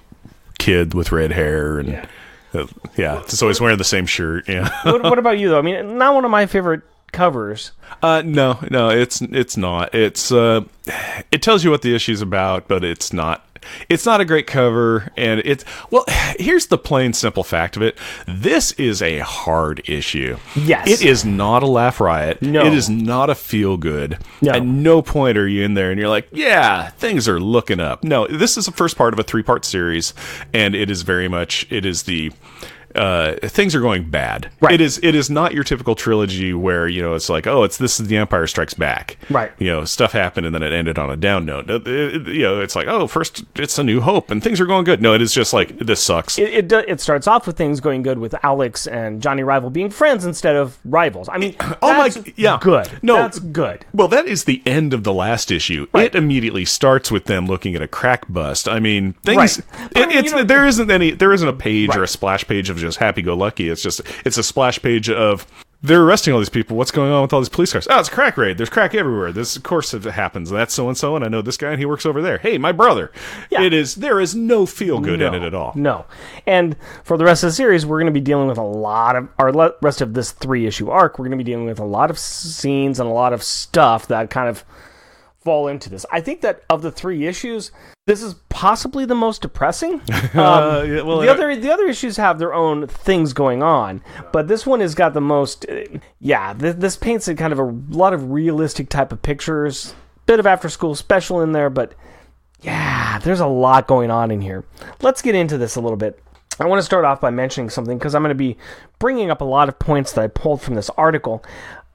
kid with red hair. And it's always wearing the same shirt. Yeah. What about you, though? I mean, not one of my favorite covers. No, it's not. It tells you what the issue's about, but it's not. It's not a great cover, and here's the plain simple fact of it. This is a hard issue. Yes. It is not a laugh riot. No. It is not a feel good. No. At no point are you in there and you're like, yeah, things are looking up. No, this is the first part of a 3-part series, and it is the things are going bad. Right. It is not your typical trilogy where, it's like, this is The Empire Strikes Back. Right. Stuff happened and then it ended on a down note. It's like, first it's A New Hope and things are going good. No, it is just like, this sucks. It starts off with things going good with Alex and Johnny Rival being friends instead of rivals. I mean, good. No, that's good. Well, that is the end of the last issue. Right. It immediately starts with them looking at a crack bust. I mean, things. Right. There isn't a page or a splash page of just happy-go-lucky. It's a splash page of they're arresting all these people. What's going on with all these police cars? Oh, it's a crack raid. There's crack everywhere. This, of course, it happens. That's so-and-so, and I know this guy, and he works over there. Hey, my brother. Yeah. There is no feel-good in it at all. No. And for the rest of the series, we're going to be dealing with our rest of this 3-issue arc, we're going to be dealing with a lot of scenes and a lot of stuff that kind of fall into this. I think that of the 3 issues, this is possibly the most depressing. The other issues have their own things going on, but this one has got the most. This paints a kind of a lot of realistic type of pictures. Bit of after school special in there, but there's a lot going on in here. Let's get into this a little bit. I want to start off by mentioning something because I'm going to be bringing up a lot of points that I pulled from this article.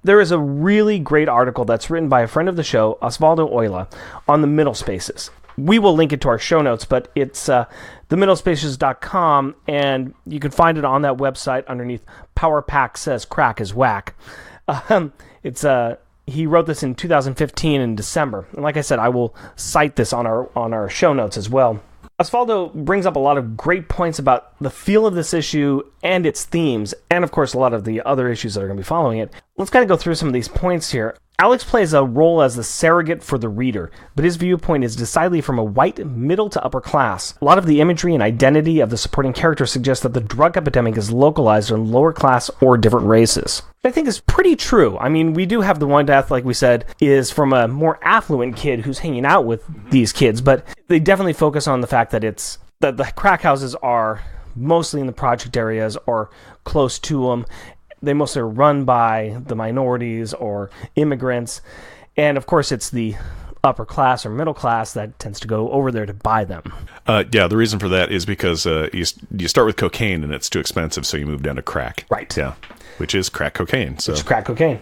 There is a really great article that's written by a friend of the show, Osvaldo Oila, on the middle spaces. We will link it to our show notes, but it's themiddlespaces.com, and you can find it on that website underneath Power Pack Says Crack is Whack. He wrote this in 2015 in December, and like I said, I will cite this on our show notes as well. Osvaldo brings up a lot of great points about the feel of this issue and its themes, and of course a lot of the other issues that are going to be following it. Let's kind of go through some of these points here. Alex plays a role as the surrogate for the reader, but his viewpoint is decidedly from a white, middle to upper class. A lot of the imagery and identity of the supporting character suggests that the drug epidemic is localized on lower class or different races. I think is pretty true. I mean, we do have the one death, like we said, is from a more affluent kid who's hanging out with these kids, but they definitely focus on the fact that that the crack houses are mostly in the project areas or close to them. They mostly are run by the minorities or immigrants. And, of course, it's the upper class or middle class that tends to go over there to buy them. The reason for that is because you start with cocaine and it's too expensive, so you move down to crack. Right. Yeah, which is crack cocaine. So. Which is crack cocaine.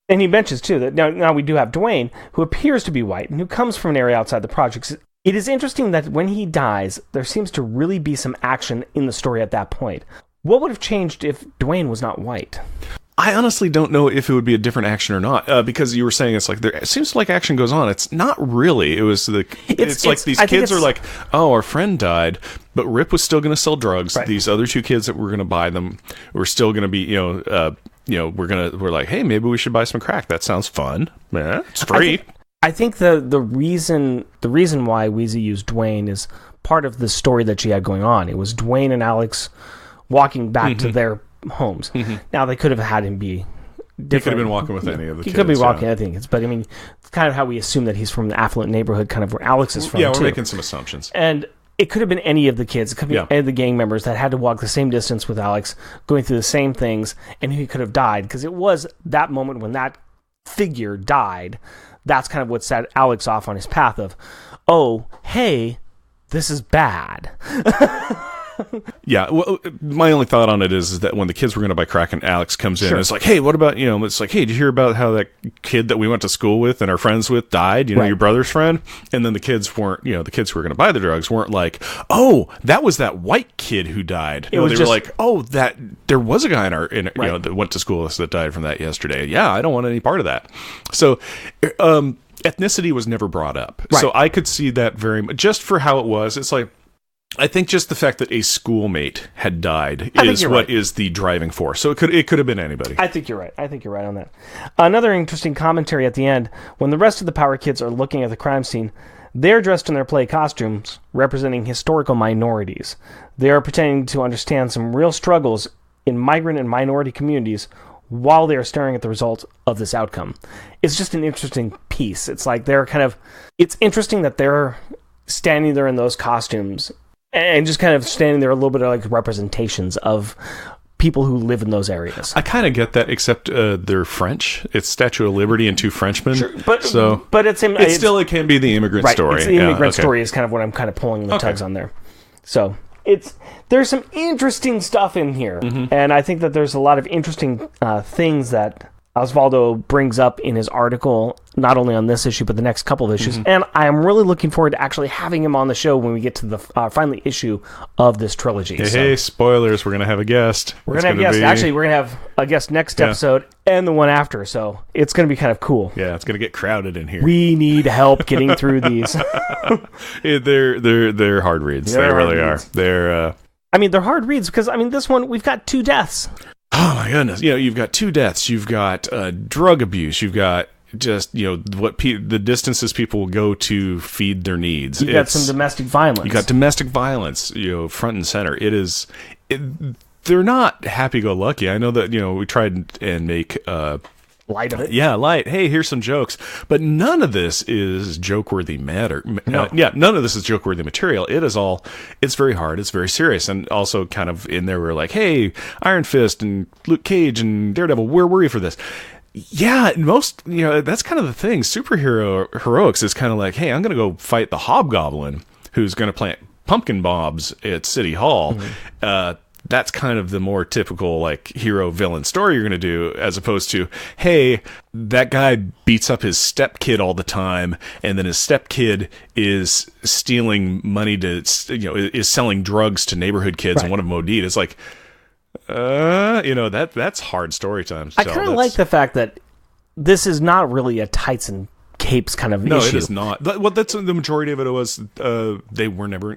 And he mentions, too, that now we do have Dwayne, who appears to be white and who comes from an area outside the projects. It is interesting that when he dies, there seems to really be some action in the story at that point. What would have changed if Dwayne was not white? I honestly don't know if it would be a different action or not, because you were saying it's like it seems like action goes on. It's not really. It was it's like these kids are like, oh, our friend died, but Rip was still going to sell drugs. Right. These other two kids that were going to buy them were still going to be, we're like, hey, maybe we should buy some crack. That sounds fun. Yeah, it's free. I think the reason why Wheezy used Dwayne is part of the story that she had going on. It was Dwayne and Alex walking back to their homes. Now they could have had him be different. He could have been walking with any of the kids. He could be walking, I think. But I mean, it's kind of how we assume that he's from the affluent neighborhood, kind of where Alex is from. Yeah, we're making some assumptions. And it could have been any of the kids. It could be any of the gang members that had to walk the same distance with Alex, going through the same things, and he could have died. Because it was that moment when that figure died. That's kind of what set Alex off on his path of, oh, hey, this is bad. Yeah, well, my only thought on it is that when the kids were going to buy crack and Alex comes in, it's like, hey, what about, it's like, hey, did you hear about how that kid that we went to school with and our friends with died, your brother's friend? And then the kids weren't, the kids who were going to buy the drugs weren't like, oh, that was that white kid who died. They were like, oh, there was a guy that went to school with us that died from that yesterday. Yeah, I don't want any part of that. So, ethnicity was never brought up. Right. So I could see that very much, just for how it was. It's like, I think just the fact that a schoolmate had died is what is the driving force. So it could have been anybody. I think you're right. I think you're right on that. Another interesting commentary at the end, when the rest of the Power Kids are looking at the crime scene, they're dressed in their play costumes, representing historical minorities. They are pretending to understand some real struggles in migrant and minority communities while they are staring at the result of this outcome. It's just an interesting piece. It's like it's interesting that they're standing there in those costumes and just kind of standing there a little bit of like representations of people who live in those areas. I kind of get that, except they're French. It's Statue of Liberty and two Frenchmen. Sure, but it can be the immigrant story. It's the immigrant story is kind of what I'm kind of pulling the tugs on there. So there's some interesting stuff in here, and I think that there's a lot of interesting things that Osvaldo brings up in his article, not only on this issue, but the next couple of issues. And I am really looking forward to actually having him on the show when we get to the final issue of this trilogy. Hey, spoilers, we're going to have a guest. We're going to have a guest. Actually, we're going to have a guest next episode and the one after, so it's going to be kind of cool. Yeah, it's going to get crowded in here. We need help getting through these. They're hard reads. They really are. They're hard reads because, this one, we've got 2 deaths. Oh my goodness! You've got 2 deaths. You've got drug abuse. You've got just the distances people will go to feed their needs. You've got some domestic violence. You got domestic violence. Front and center. They're not happy-go-lucky. I know that we tried and make light of it. Yeah, light. Hey, here's some jokes. But none of this is joke-worthy matter. No. None of this is joke-worthy material. It's very hard. It's very serious. And also kind of in there, we're like, hey, Iron Fist and Luke Cage and Daredevil, where were you for this? Yeah, most, that's kind of the thing. Superhero heroics is kind of like, hey, I'm going to go fight the Hobgoblin who's going to plant pumpkin bombs at City Hall. That's kind of the more typical like hero villain story you're going to do, as opposed to, hey, that guy beats up his stepkid all the time, and then his stepkid is stealing money to, is selling drugs to neighborhood kids, and one of them OD'd. It's like, that's hard story time. I kind of like the fact that this is not really a tights and capes kind of issue. No, it is not. Well, that's the majority of it was they were never,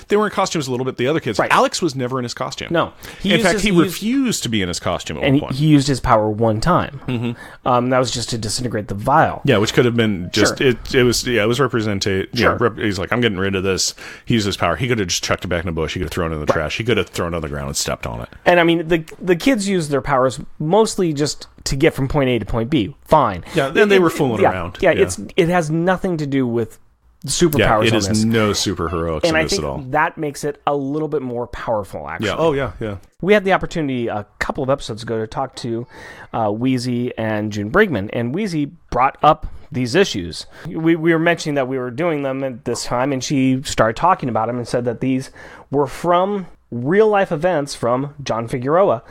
they were in costumes a little bit. The other kids, Alex was never in his costume. No, in fact, he refused to be in his costume at one point. He used his power one time. That was just to disintegrate the vial. Yeah, which could have been just it was representation. He's like, I'm getting rid of this. He used his power. He could have just chucked it back in the bush. He could have thrown it in the trash. He could have thrown it on the ground and stepped on it. And the kids used their powers mostly just to get from point A to point B. Fine. Yeah, then they were fooling around. Yeah, it has nothing to do with superpowers. It is no super heroics in this at all. That makes it a little bit more powerful, actually. Yeah. Oh, yeah. We had the opportunity a couple of episodes ago to talk to Wheezy and June Brigman, and Wheezy brought up these issues. We were mentioning that we were doing them at this time, and she started talking about them and said that these were from real-life events from John Figueroa.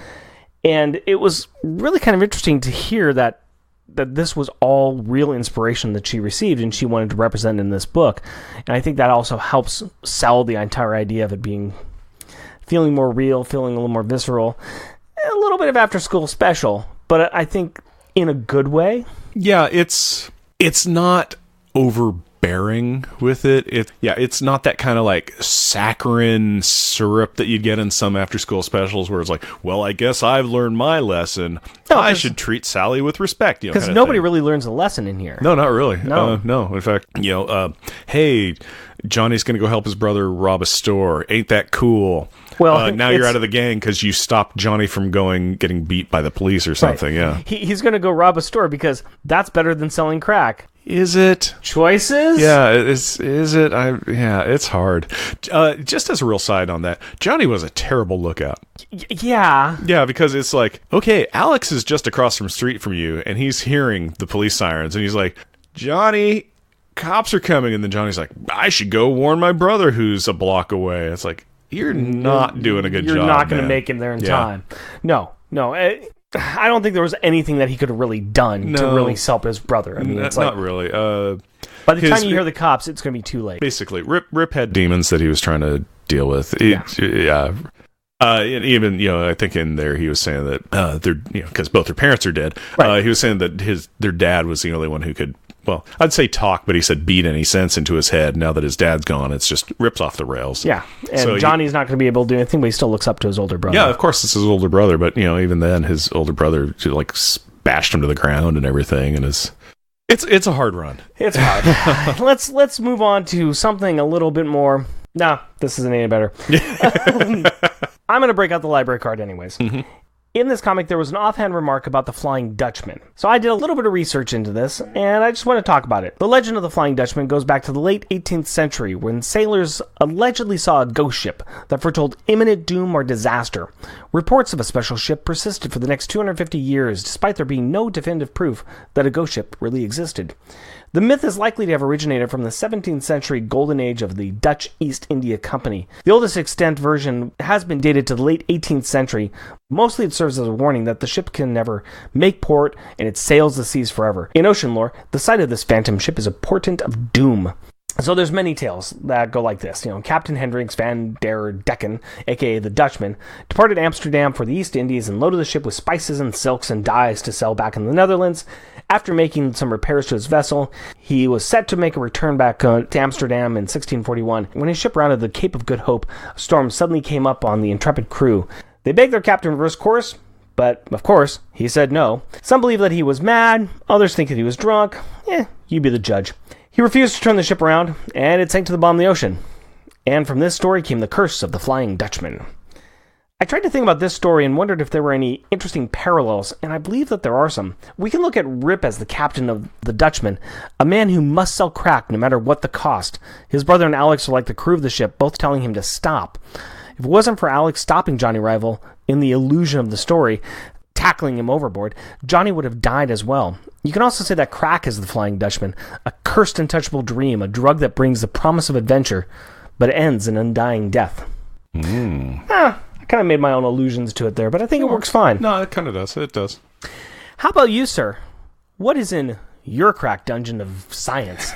And it was really kind of interesting to hear that this was all real inspiration that she received and she wanted to represent in this book. And I think that also helps sell the entire idea of it feeling more real, feeling a little more visceral. A little bit of after-school special, but I think in a good way. Yeah, it's not overbearing with it. It's not that kind of like saccharine syrup that you'd get in some after-school specials where it's like, well, I guess I've learned my lesson. No, I should treat Sally with respect. Because nobody really learns a lesson in here. No, not really. No. No. In fact, hey, Johnny's going to go help his brother rob a store. Ain't that cool? Well, now you're out of the gang because you stopped Johnny from getting beat by the police or something. Right. Yeah, he's going to go rob a store because that's better than selling crack. Is it? Choices? Yeah, is it? It's hard. Just as a real side on that, Johnny was a terrible lookout. Yeah. Yeah, because it's like, okay, Alex is just across the street from you, and he's hearing the police sirens, and he's like, Johnny, cops are coming, and then Johnny's like, I should go warn my brother who's a block away. It's like, you're not doing a good job. You're not going to make him there in time. No. I don't think there was anything that he could have really done to really help his brother. I mean, it's like, not really. By the time you hear the cops, it's going to be too late. Basically, Rip had demons that he was trying to deal with. Yeah. Even I think in there he was saying that they're because both their parents are dead. Right. He was saying that their dad was the only one who could. Well, I'd say talk, but he said beat any sense into his head. Now that his dad's gone, it's just rips off the rails. Yeah, and Johnny's not going to be able to do anything, but he still looks up to his older brother. Yeah, of course, it's his older brother, but even then, his older brother like bashed him to the ground and everything, and it's a hard run. It's hard. Let's move on to something a little bit more. Nah, this isn't any better. I'm going to break out the library card anyways. Mm-hmm. In this comic, there was an offhand remark about the Flying Dutchman. So I did a little bit of research into this, and I just want to talk about it. The legend of the Flying Dutchman goes back to the late 18th century, when sailors allegedly saw a ghost ship that foretold imminent doom or disaster. Reports of a special ship persisted for the next 250 years, despite there being no definitive proof that a ghost ship really existed. The myth is likely to have originated from the 17th century golden age of the Dutch East India Company. The oldest extant version has been dated to the late 18th century. Mostly it serves as a warning that the ship can never make port and it sails the seas forever. In ocean lore, the sight of this phantom ship is a portent of doom. So there's many tales that go like this. Captain Hendricks van der Decken, aka the Dutchman, departed Amsterdam for the East Indies and loaded the ship with spices and silks and dyes to sell back in the Netherlands. After making some repairs to his vessel, he was set to make a return back to Amsterdam in 1641. When his ship rounded the Cape of Good Hope, a storm suddenly came up on the intrepid crew. They begged their captain to reverse course, but, of course, he said no. Some believe that he was mad, others think that he was drunk. You be the judge. He refused to turn the ship around, and it sank to the bottom of the ocean. And from this story came the curse of the Flying Dutchman. I tried to think about this story and wondered if there were any interesting parallels, and I believe that there are some. We can look at Rip as the captain of the Dutchman, a man who must sell crack no matter what the cost. His brother and Alex are like the crew of the ship, both telling him to stop. If it wasn't for Alex stopping Johnny Rival in the illusion of the story, tackling him overboard, Johnny would have died as well. You can also say that crack is the Flying Dutchman, a cursed untouchable dream, a drug that brings the promise of adventure, but ends in undying death. I kind of made my own allusions to it there, but I think it works fine. No, it kind of does. It does. How about you, sir? What is in your crack dungeon of science?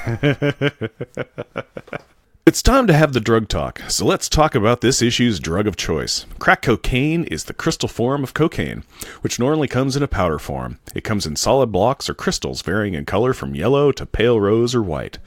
It's time to have the drug talk, so let's talk about this issue's drug of choice. Crack cocaine is the crystal form of cocaine, which normally comes in a powder form. It comes in solid blocks or crystals varying in color from yellow to pale rose or white.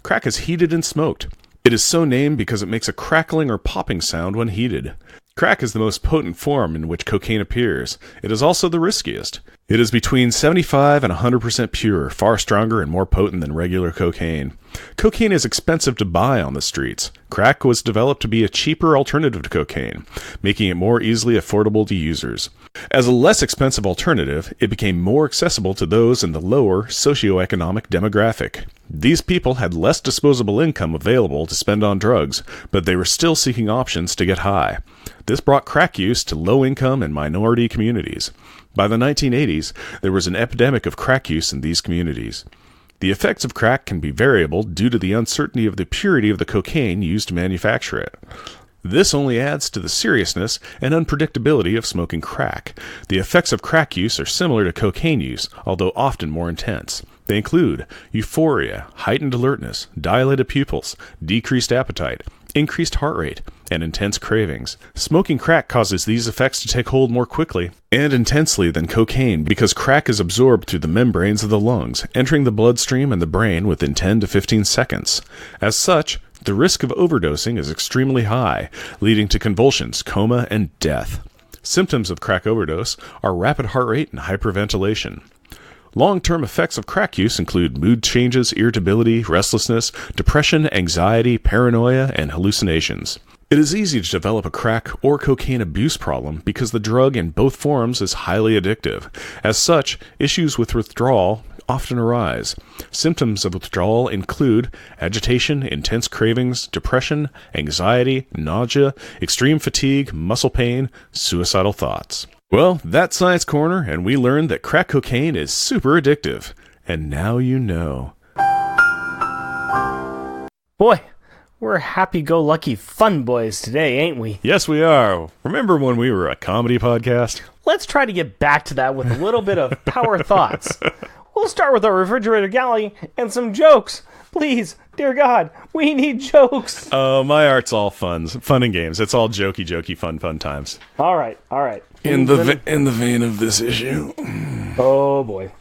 Crack is heated and smoked. It is so named because it makes a crackling or popping sound when heated. Crack is the most potent form in which cocaine appears. It is also the riskiest. It is between 75 and 100% pure, far stronger and more potent than regular cocaine. Cocaine is expensive to buy on the streets. Crack was developed to be a cheaper alternative to cocaine, making it more easily affordable to users. As a less expensive alternative, it became more accessible to those in the lower socioeconomic demographic. These people had less disposable income available to spend on drugs, but they were still seeking options to get high. This brought crack use to low-income and minority communities. By the 1980s, there was an epidemic of crack use in these communities. The effects of crack can be variable due to the uncertainty of the purity of the cocaine used to manufacture it. This only adds to the seriousness and unpredictability of smoking crack. The effects of crack use are similar to cocaine use, although often more intense. They include euphoria, heightened alertness, dilated pupils, decreased appetite, increased heart rate, and intense cravings. Smoking crack causes these effects to take hold more quickly and intensely than cocaine because crack is absorbed through the membranes of the lungs, entering the bloodstream and the brain within 10 to 15 seconds. As such, the risk of overdosing is extremely high, leading to convulsions, coma, and death. Symptoms of crack overdose are rapid heart rate and hyperventilation. Long-term effects of crack use include mood changes, irritability, restlessness, depression, anxiety, paranoia, and hallucinations. It is easy to develop a crack or cocaine abuse problem because the drug in both forms is highly addictive. As such, issues with withdrawal often arise. Symptoms of withdrawal include agitation, intense cravings, depression, anxiety, nausea, extreme fatigue, muscle pain, suicidal thoughts. Well, that's Science Corner, and we learned that crack cocaine is super addictive. And now you know. Boy, we're happy-go-lucky fun boys today, ain't we? Yes, we are. Remember when we were a comedy podcast? Let's try to get back to that with a little bit of power thoughts. We'll start with our refrigerator galley and some jokes. Please, dear God, we need jokes. Oh, my art's all fun and games. It's all jokey, fun times. All right. In the vein of this issue. Oh, boy.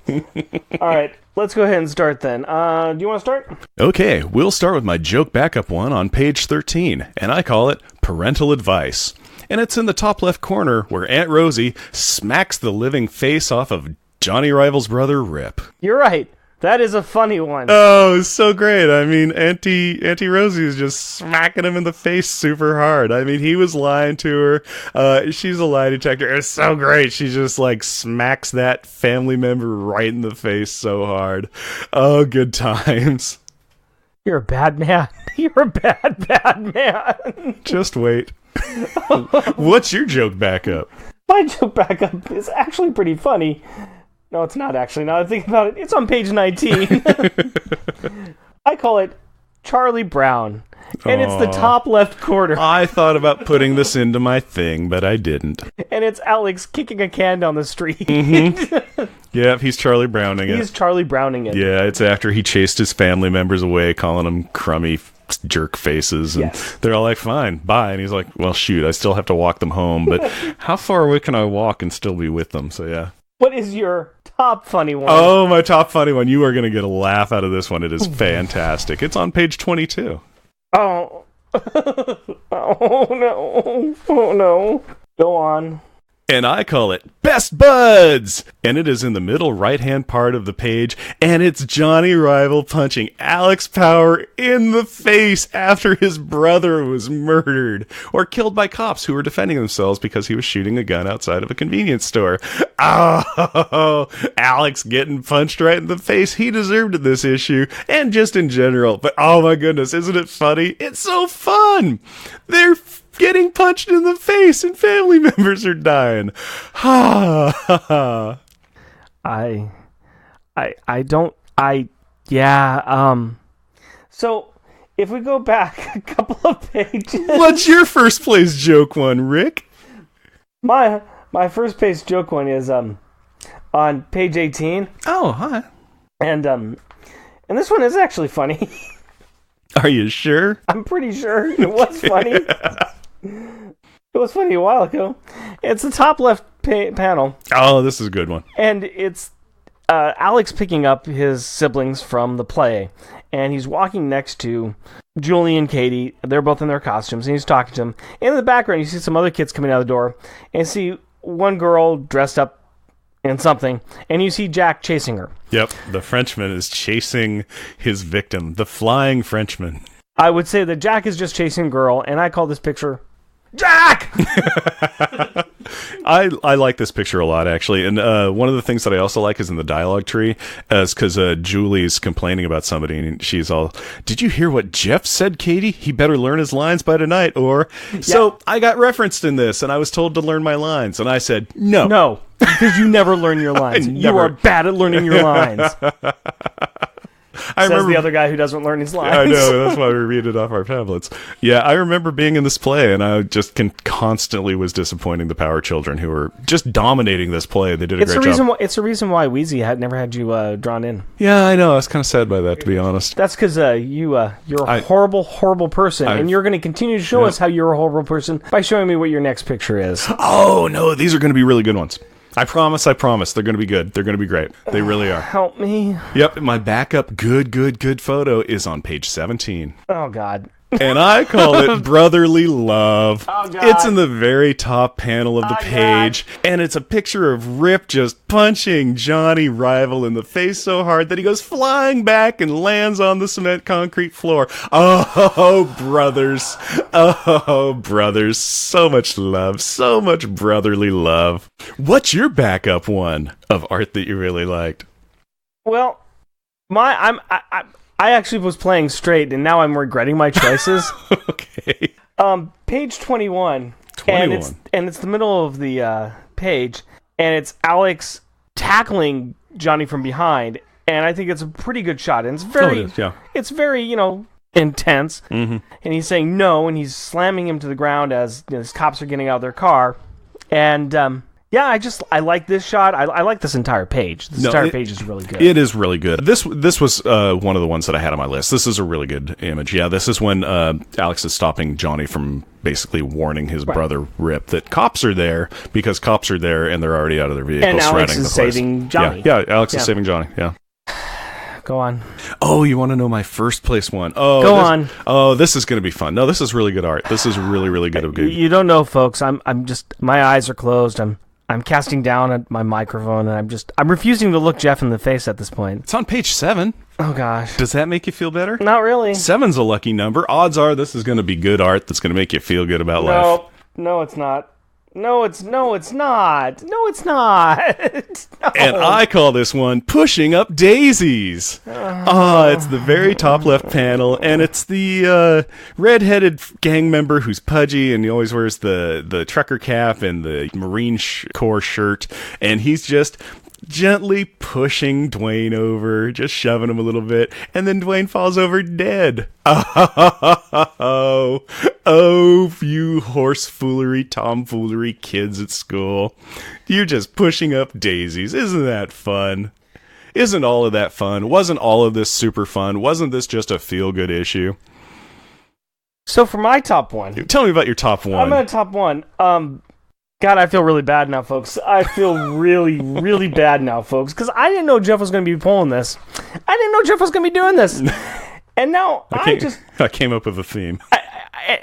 All right, let's go ahead and start then. Do you want to start? Okay, we'll start with my joke backup one on page 13, and I call it Parental Advice. And it's in the top left corner where Aunt Rosie smacks the living face off of Johnny Rival's brother, Rip. You're right. That is a funny one. Oh, it's so great. I mean, Auntie Rosie is just smacking him in the face super hard. I mean, he was lying to her. She's a lie detector. It's so great. She just, like, smacks that family member right in the face so hard. Oh, good times. You're a bad man. You're a bad man. Just wait. What's your joke backup? My joke backup is actually pretty funny. No, it's not actually. Now that I think about it, it's on page 19. I call it Charlie Brown, and it's the top left corner. I thought about putting this into my thing, but I didn't. And it's Alex kicking a can down the street. Mm-hmm. Yep, he's Charlie Browning it. He's Charlie Browning it. Yeah, it's after he chased his family members away, calling them crummy jerk faces, and they're all like, fine, bye. And he's like, well, shoot, I still have to walk them home, but how far away can I walk and still be with them? So, yeah. What is your top funny one? Oh, my top funny one. You are going to get a laugh out of this one. It is fantastic. It's on page 22. Oh. Oh, no. Oh, no. Go on. And I call it Best Buds! And it is in the middle right-hand part of the page, and it's Johnny Rival punching Alex Power in the face after his brother was murdered, or killed by cops who were defending themselves because he was shooting a gun outside of a convenience store. Oh, Alex getting punched right in the face. He deserved it this issue, and just in general. But oh my goodness, isn't it funny? It's so fun! They're getting punched in the face and family members are dying. Ha ha ha. So if we go back a couple of pages. What's your first place joke one, Rick? My first page joke one is on page 18. Oh, hi. And this one is actually funny. Are you sure? I'm pretty sure it was funny. It was funny a while ago. It's the top left panel. Oh, this is a good one. And it's Alex picking up his siblings from the play. And he's walking next to Julie and Katie. They're both in their costumes. And he's talking to them. And in the background, you see some other kids coming out of the door. And you see one girl dressed up in something. And you see Jack chasing her. Yep. The Frenchman is chasing his victim. The flying Frenchman. I would say that Jack is just chasing a girl. And I call this picture Jack! I like this picture a lot, actually. And one of the things that I also like is in the dialogue tree, is because Julie's complaining about somebody, and she's all, did you hear what Jeff said, Katie? He better learn his lines by tonight, or... Yeah. So I got referenced in this, and I was told to learn my lines, and I said, no. No, because you never learn your lines. You are bad at learning your lines. Says the other guy who doesn't learn his lines. I know, that's why we read it off our tablets. Yeah, I remember being in this play, and I just constantly was disappointing the Power Children, who were just dominating this play. They did a great job. It's the reason why Wheezy never had you drawn in. Yeah, I know. I was kind of sad by that, to be honest. That's because you're a horrible, horrible person, and you're going to continue to show us how you're a horrible person by showing me what your next picture is. Oh, no, these are going to be really good ones. I promise. They're going to be good. They're going to be great. They really are. Help me. Yep, my backup good photo is on page 17. Oh, God. And I call it Brotherly Love. Oh, God. It's in the very top panel of the page, and it's a picture of Rip just punching Johnny Rival in the face so hard that he goes flying back and lands on the cement concrete floor. Oh, brothers. Oh, brothers. So much love. So much brotherly love. What's your backup one of art that you really liked? Well, I actually was playing straight, and now I'm regretting my choices. Okay. Page 21. And it's the middle of the page, and it's Alex tackling Johnny from behind, and I think it's a pretty good shot. And it's very, it's very, intense. Mm-hmm. And he's saying no, and he's slamming him to the ground as his cops are getting out of their car. And I like this shot. I like this entire page. This entire page is really good. It is really good. This was one of the ones that I had on my list. This is a really good image. Yeah, this is when Alex is stopping Johnny from basically warning his brother Rip that cops are there, because cops are there and they're already out of their vehicles. And Alex is saving Johnny. Yeah, Alex is saving Johnny. Yeah. Go on. Oh, you want to know my first place one? Oh, go on. Oh, this is going to be fun. No, this is really good art. This is really, really good. You don't know, folks. I'm just, my eyes are closed. I'm casting down at my microphone, and I'm refusing to look Jeff in the face at this point. It's on page 7. Oh, gosh. Does that make you feel better? Not really. 7's a lucky number. Odds are this is going to be good art that's going to make you feel good about life. No, it's not. No, it's not. No, it's not. No. And I call this one Pushing Up Daisies. It's the very top left panel, and it's the red-headed gang member who's pudgy, and he always wears the trucker cap and the Marine Corps shirt, and he's just gently pushing Dwayne over, just shoving him a little bit, and then Dwayne falls over dead. Oh, you horsefoolery, tomfoolery kids at school. You're just pushing up daisies. Isn't that fun? Isn't all of that fun? Wasn't all of this super fun? Wasn't this just a feel-good issue? So for my top one... Tell me about your top one. I'm at top one. God, I feel really bad now, folks. I feel really, really bad now, folks, because I didn't know Jeff was going to be pulling this. I didn't know Jeff was going to be doing this. And now I came up with a theme.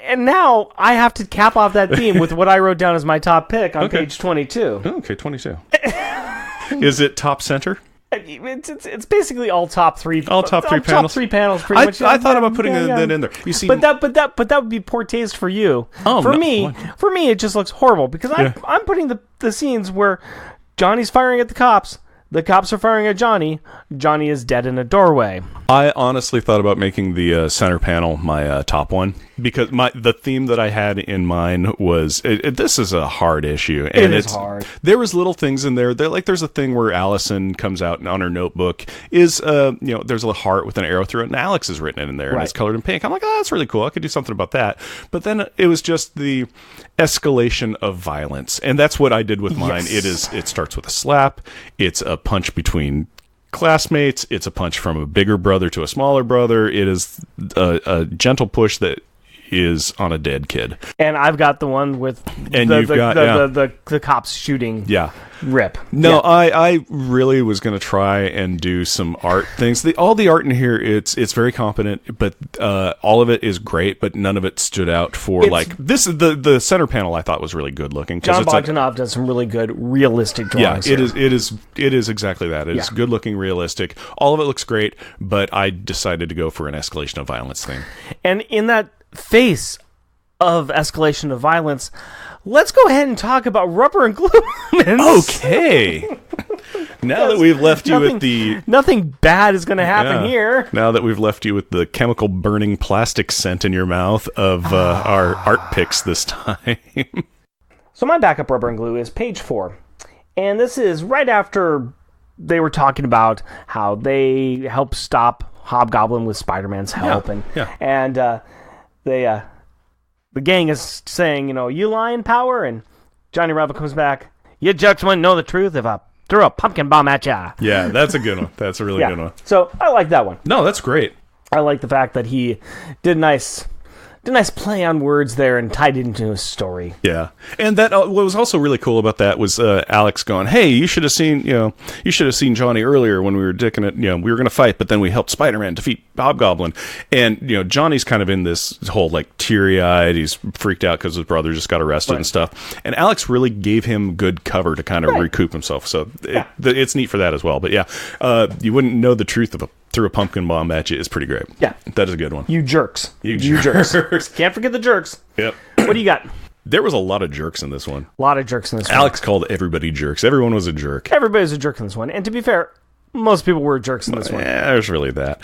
And now I have to cap off that theme with what I wrote down as my top pick on page 22. Okay, 22. Is it top center? It's basically all top three. All top three panels. Top three panels, pretty much. I thought about putting that in there. You see, but that would be poor taste for you. For me, it just looks horrible because I'm putting the scenes where Johnny's firing at the cops are firing at Johnny. Johnny is dead in a doorway. I honestly thought about making the center panel my top one because the theme that I had in mind was this is a hard issue, and it's hard. There was little things in there. There's a thing where Allison comes out and on her notebook is there's a heart with an arrow through it, and Alex has written it in there, and it's colored in pink. I'm like, oh, that's really cool. I could do something about that. But then it was just the escalation of violence, and that's what I did with mine. Yes. It starts with a slap. It's a punch between classmates. It's a punch from a bigger brother to a smaller brother. It is a gentle push that is on a dead kid. And I've got the one with the cops shooting Rip. No, I really was going to try and do some art things. All the art in here, it's very competent, but all of it is great, but none of it stood out for this. The center panel I thought was really good looking. John Bogdanov does some really good realistic drawings. Yeah, it is exactly that. It is good looking, realistic. All of it looks great, but I decided to go for an escalation of violence thing. And in that face of escalation of violence, let's go ahead and talk about rubber and glue. Okay. Now that we've left you with the... Nothing bad is going to happen here. Now that we've left you with the chemical burning plastic scent in your mouth of our art picks this time. So my backup rubber and glue is page 4. And this is right after they were talking about how they helped stop hobgoblin with Spider-Man's help, and the gang is saying, you lie in power, and Johnny Bravo comes back. You jerks wouldn't know the truth if I threw a pumpkin bomb at ya. Yeah, that's a good one. That's a really good one. So I like that one. No, that's great. I like the fact that he did a nice play on words there and tied it into his story. Yeah, and that what was also really cool about that was Alex going, "Hey, you should have seen Johnny earlier when we were dicking it. We were going to fight, but then we helped Spider-Man defeat Hobgoblin." And Johnny's kind of in this whole like teary-eyed. He's freaked out because his brother just got arrested and stuff. And Alex really gave him good cover to kind of recoup himself. So it's neat for that as well. But you wouldn't know the truth of threw a pumpkin bomb at you is pretty great. Yeah. That is a good one. You jerks. You jerks. Can't forget the jerks. Yep. What do you got? There was a lot of jerks in this one. A lot of jerks in this one. Alex called everybody jerks. Everyone was a jerk. Everybody's a jerk in this one. And to be fair, most people were jerks in this one. Yeah, there's really that.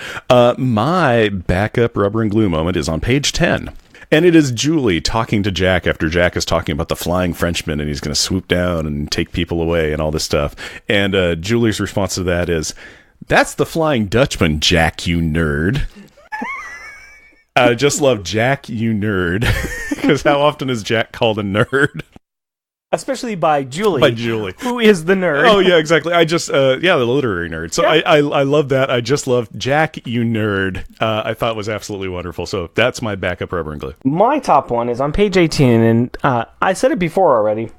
My backup rubber and glue moment is on page 10. And it is Julie talking to Jack after Jack is talking about the flying Frenchman and he's going to swoop down and take people away and all this stuff. And Julie's response to that is, "That's the Flying Dutchman, Jack, you nerd." I just love Jack, you nerd. Because how often is Jack called a nerd? Especially by Julie. By Julie. Who is the nerd. Oh, yeah, exactly. I just, the literary nerd. So I love that. I just love Jack, you nerd. I thought was absolutely wonderful. So that's my backup rubber and glue. My top one is on page 18, and I said it before already.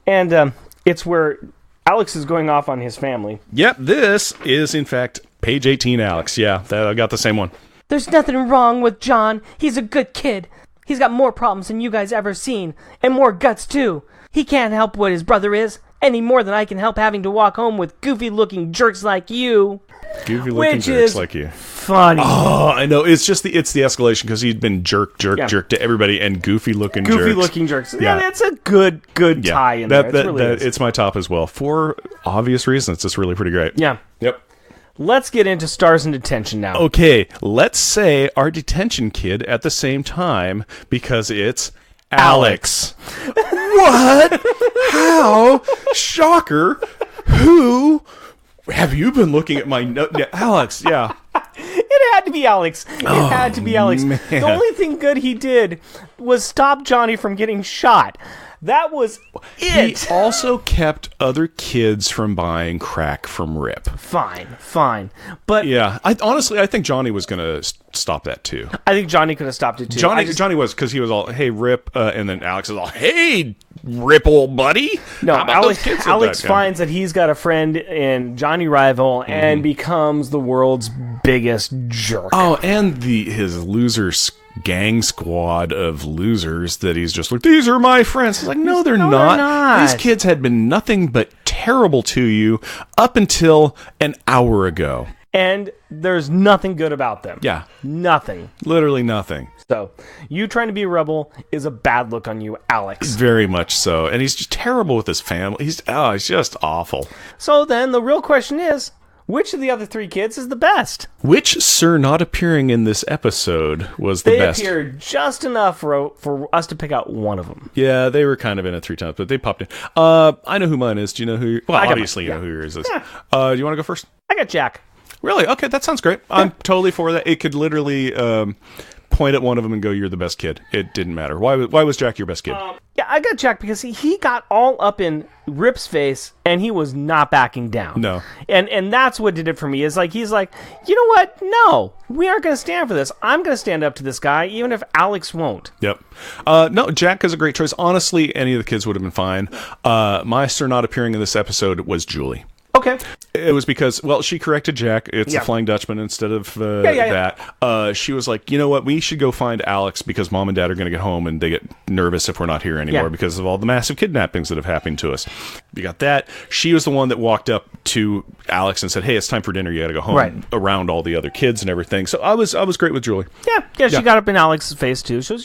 And it's where Alex is going off on his family. Yep, this is, in fact, page 18, Alex. Yeah, I got the same one. There's nothing wrong with John. He's a good kid. He's got more problems than you guys ever seen, and more guts, too. He can't help what his brother is, any more than I can help having to walk home with goofy-looking jerks like you. Goofy-looking jerks like you. Funny. Oh, I know. It's just the escalation because he'd been jerk to everybody and goofy-looking jerks. Yeah, that's a good tie in there. It's my top as well. For obvious reasons. It's really pretty great. Yeah. Yep. Let's get into stars in detention now. Okay, let's say our detention kid at the same time because it's Alex. What? How? Shocker. Who? Have you been looking at my note? Alex, yeah. It had to be Alex. Man. The only thing good he did was stop Johnny from getting shot. That was it. He also kept other kids from buying crack from Rip. Fine. But yeah, I think Johnny was going to stop that too. I think Johnny could have stopped it too. Johnny was, because he was all, "Hey, Rip," and then Alex is all, "Hey, Rip, old buddy." No, Alex finds that he's got a friend in Johnny Rival and becomes the world's biggest jerk. Oh, and his losers gang squad of losers that he's just like, "These are my friends." It's like, no, they're not. These kids had been nothing but terrible to you up until an hour ago. And there's nothing good about them. Yeah. Nothing. Literally nothing. So, you trying to be a rebel is a bad look on you, Alex. Very much so. And he's just terrible with his family. He's just awful. So then, the real question is, which of the other three kids is the best? Which Sir not appearing in this episode was the best? They appeared just enough for us to pick out one of them. Yeah, they were kind of in it 3 times, but they popped in. I know who mine is. Do you know who? Well, obviously you know who yours is. Yeah. Do you want to go first? I got Jack. Really? Okay, that sounds great. I'm totally for that. It could literally point at one of them and go, "You're the best kid." It didn't matter. Why was Jack your best kid? Yeah, I got Jack because he got all up in Rip's face and he was not backing down. No. And that's what did it for me. Is like, he's like, you know what? No, we aren't going to stand for this. I'm going to stand up to this guy, even if Alex won't. Yep. No, Jack is a great choice. Honestly, any of the kids would have been fine. My Sir not appearing in this episode was Julie. Okay. It was because, well, she corrected Jack. It's the Flying Dutchman instead of that. She was like, you know what? We should go find Alex because Mom and Dad are going to get home and they get nervous if we're not here anymore because of all the massive kidnappings that have happened to us. You got that. She was the one that walked up to Alex and said, "Hey, it's time for dinner. You got to go home," around all the other kids and everything. So I was great with Julie. Yeah. She got up in Alex's face too. So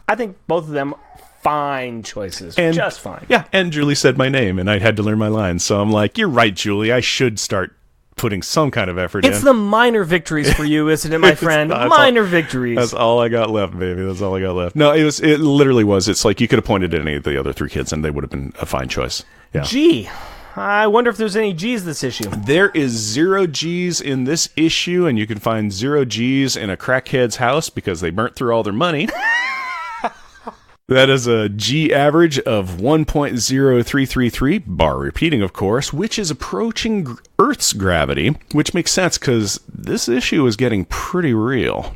I think both of them fine choices. And just fine. Yeah, and Julie said my name, and I had to learn my lines. So I'm like, you're right, Julie. I should start putting some kind of effort in. It's the minor victories for you, isn't it, my friend? Minor victories. That's all I got left, baby. That's all I got left. No, it literally was. It's like you could have pointed at any of the other 3 kids, and they would have been a fine choice. Yeah. Gee, I wonder if there's any G's this issue. There is 0 G's in this issue, and you can find 0 G's in a crackhead's house because they burnt through all their money. That is a G average of 1.0333, bar repeating, of course, which is approaching Earth's gravity, which makes sense because this issue is getting pretty real.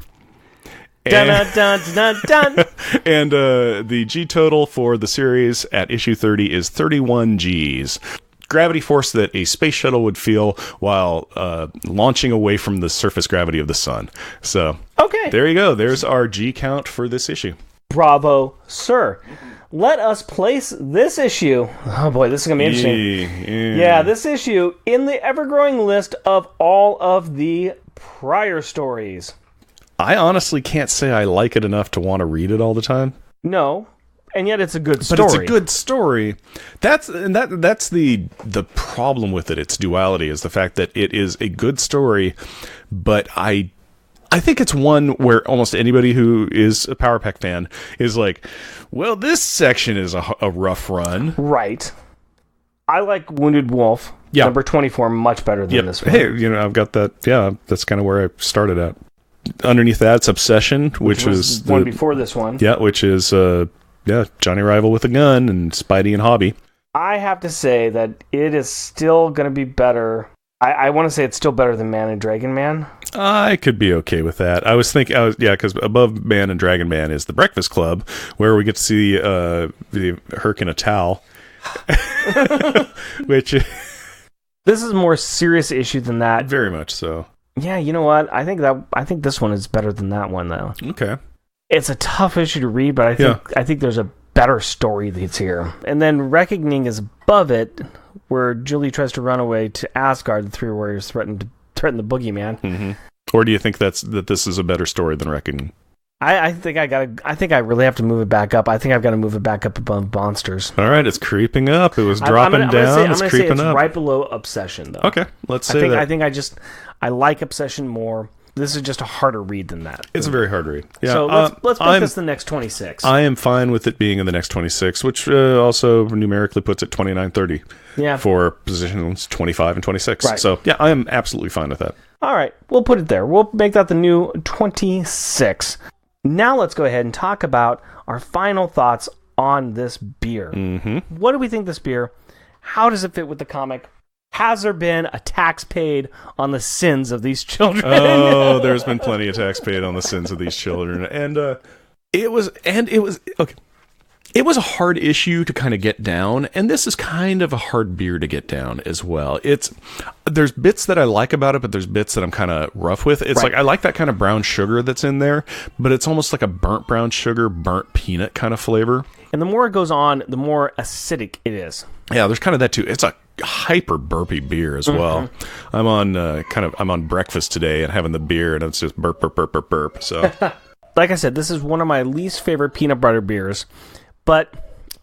Dun, dun, dun, dun, dun. And the G total for the series at issue 30 is 31 Gs. Gravity force that a space shuttle would feel while launching away from the surface gravity of the sun. So, Okay. there you go. There's our G count for this issue. Bravo, sir. Let us place this issue. Oh boy, this is going to be interesting. Yeah, this issue in the ever-growing list of all of the prior stories. I honestly can't say I like it enough to want to read it all the time. No, and yet it's a good story. But it's a good story. That's the problem with it. Its duality is the fact that it is a good story, but I think it's one where almost anybody who is a Power Pack fan is like, well, this section is a rough run. Right. I like Wounded Wolf, number 24, much better than this one. Hey, I've got that. Yeah, that's kind of where I started at. Underneath that, it's Obsession, which was the one before this one. Yeah, which is Johnny Rival with a gun and Spidey and Hobby. I have to say that it is still going to be better. I want to say it's still better than Man and Dragon Man. I could be okay with that. I was thinking, because above Man and Dragon Man is the Breakfast Club, where we get to see the Herc in a towel. Which this is a more serious issue than that. Very much so. Yeah, you know what? I think this one is better than that one, though. Okay. It's a tough issue to read, but I think there's a better story that's here. And then Reckoning is above it, where Julie tries to run away to Asgard. The three warriors threaten the boogeyman. Mm-hmm. Or do you think that this is a better story than Reckoning? I think I really have to move it back up. I think I've got to move it back up above Monsters. All right, it's creeping up. It was dropping down. It's creeping up. Right below Obsession, though. Okay, let's say that. I think I like Obsession more. This is just a harder read than that. It's a very hard read. Yeah. So let's put this the next 26. I am fine with it being in the next 26, which also numerically puts it 29-30. Yeah. For positions 25 and 26. Right. So, yeah, I am absolutely fine with that. All right. We'll put it there. We'll make that the new 26. Now let's go ahead and talk about our final thoughts on this beer. Mm-hmm. What do we think of this beer? How does it fit with the comic? Has there been a tax paid on the sins of these children? Oh, there's been plenty of tax paid on the sins of these children. And it was okay. It was a hard issue to kind of get down, and this is kind of a hard beer to get down as well. There's bits that I like about it, but there's bits that I'm kind of rough with. It's like I like that kind of brown sugar that's in there, but it's almost like a burnt brown sugar, burnt peanut kind of flavor. And the more it goes on, the more acidic it is. Yeah, there's kind of that too. It's a hyper burpy beer as well. Mm-hmm. I'm on breakfast today and having the beer, and it's just burp, burp, burp, burp, burp. So, like I said, this is one of my least favorite peanut butter beers, but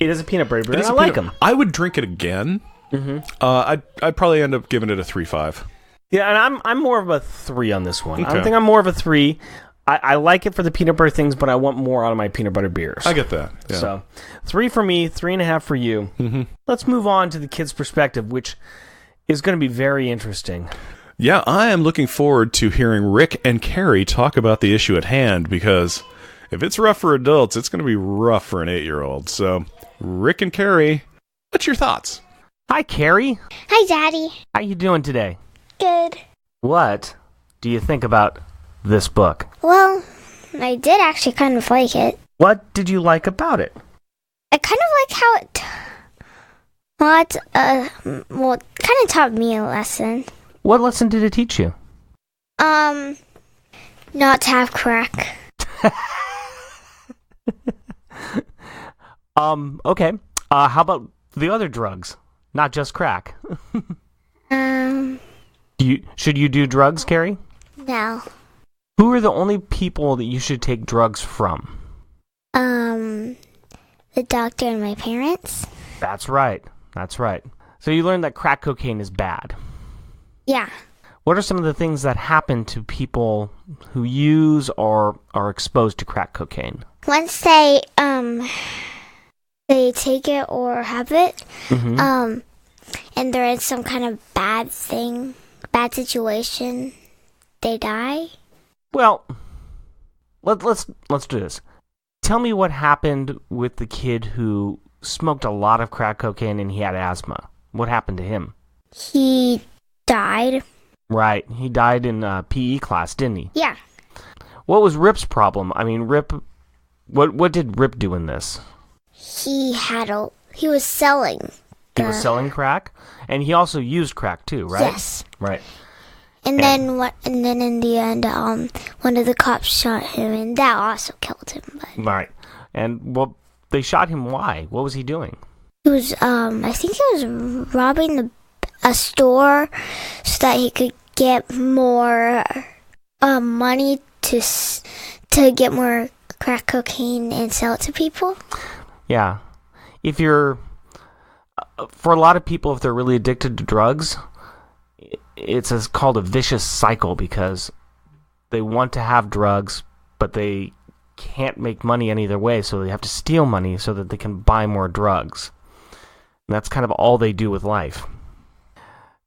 it is a peanut butter beer, and I like them. I would drink it again. Mm-hmm. I'd probably end up giving it a 3.5. Yeah, and I'm more of a 3 on this one. Okay. I think I'm more of a 3. I like it for the peanut butter things, but I want more out of my peanut butter beers. I get that. Yeah. So, 3 for me, 3.5 for you. Mm-hmm. Let's move on to the kids' perspective, which is going to be very interesting. Yeah, I am looking forward to hearing Rick and Carrie talk about the issue at hand, because if it's rough for adults, it's going to be rough for an 8-year-old. So, Rick and Carrie, what's your thoughts? Hi, Carrie. Hi, Daddy. How you doing today? Good. What do you think about this book? Well, I did actually kind of like it. What did you like about it? I kind of like how it kind of taught me a lesson. What lesson did it teach you? Not to have crack. Okay. How about the other drugs? Not just crack. Should you do drugs, Carrie? No. Who are the only people that you should take drugs from? The doctor and my parents. That's right. So you learned that crack cocaine is bad. Yeah. What are some of the things that happen to people who use or are exposed to crack cocaine? Once they take it or have it, Mm-hmm. and they're in some kind of bad situation, they die? Well, let's do this. Tell me what happened with the kid who smoked a lot of crack cocaine and he had asthma. What happened to him? He died. Right. He died in PE class, didn't he? Yeah. What was Rip's problem? I mean, Rip... What did Rip do in this? He was selling. He was selling crack? And he also used crack, too, right? Yes. Right. And then in the end, one of the cops shot him, and that also killed him. But Right. And, well, they shot him why? What was he doing? he was, I think he was robbing a store so that he could get more money to get more crack cocaine and sell it to people. Yeah. If you're... For a lot of people, if they're really addicted to drugs... It's called a vicious cycle because they want to have drugs, but they can't make money any other way, so they have to steal money so that they can buy more drugs. And that's kind of all they do with life.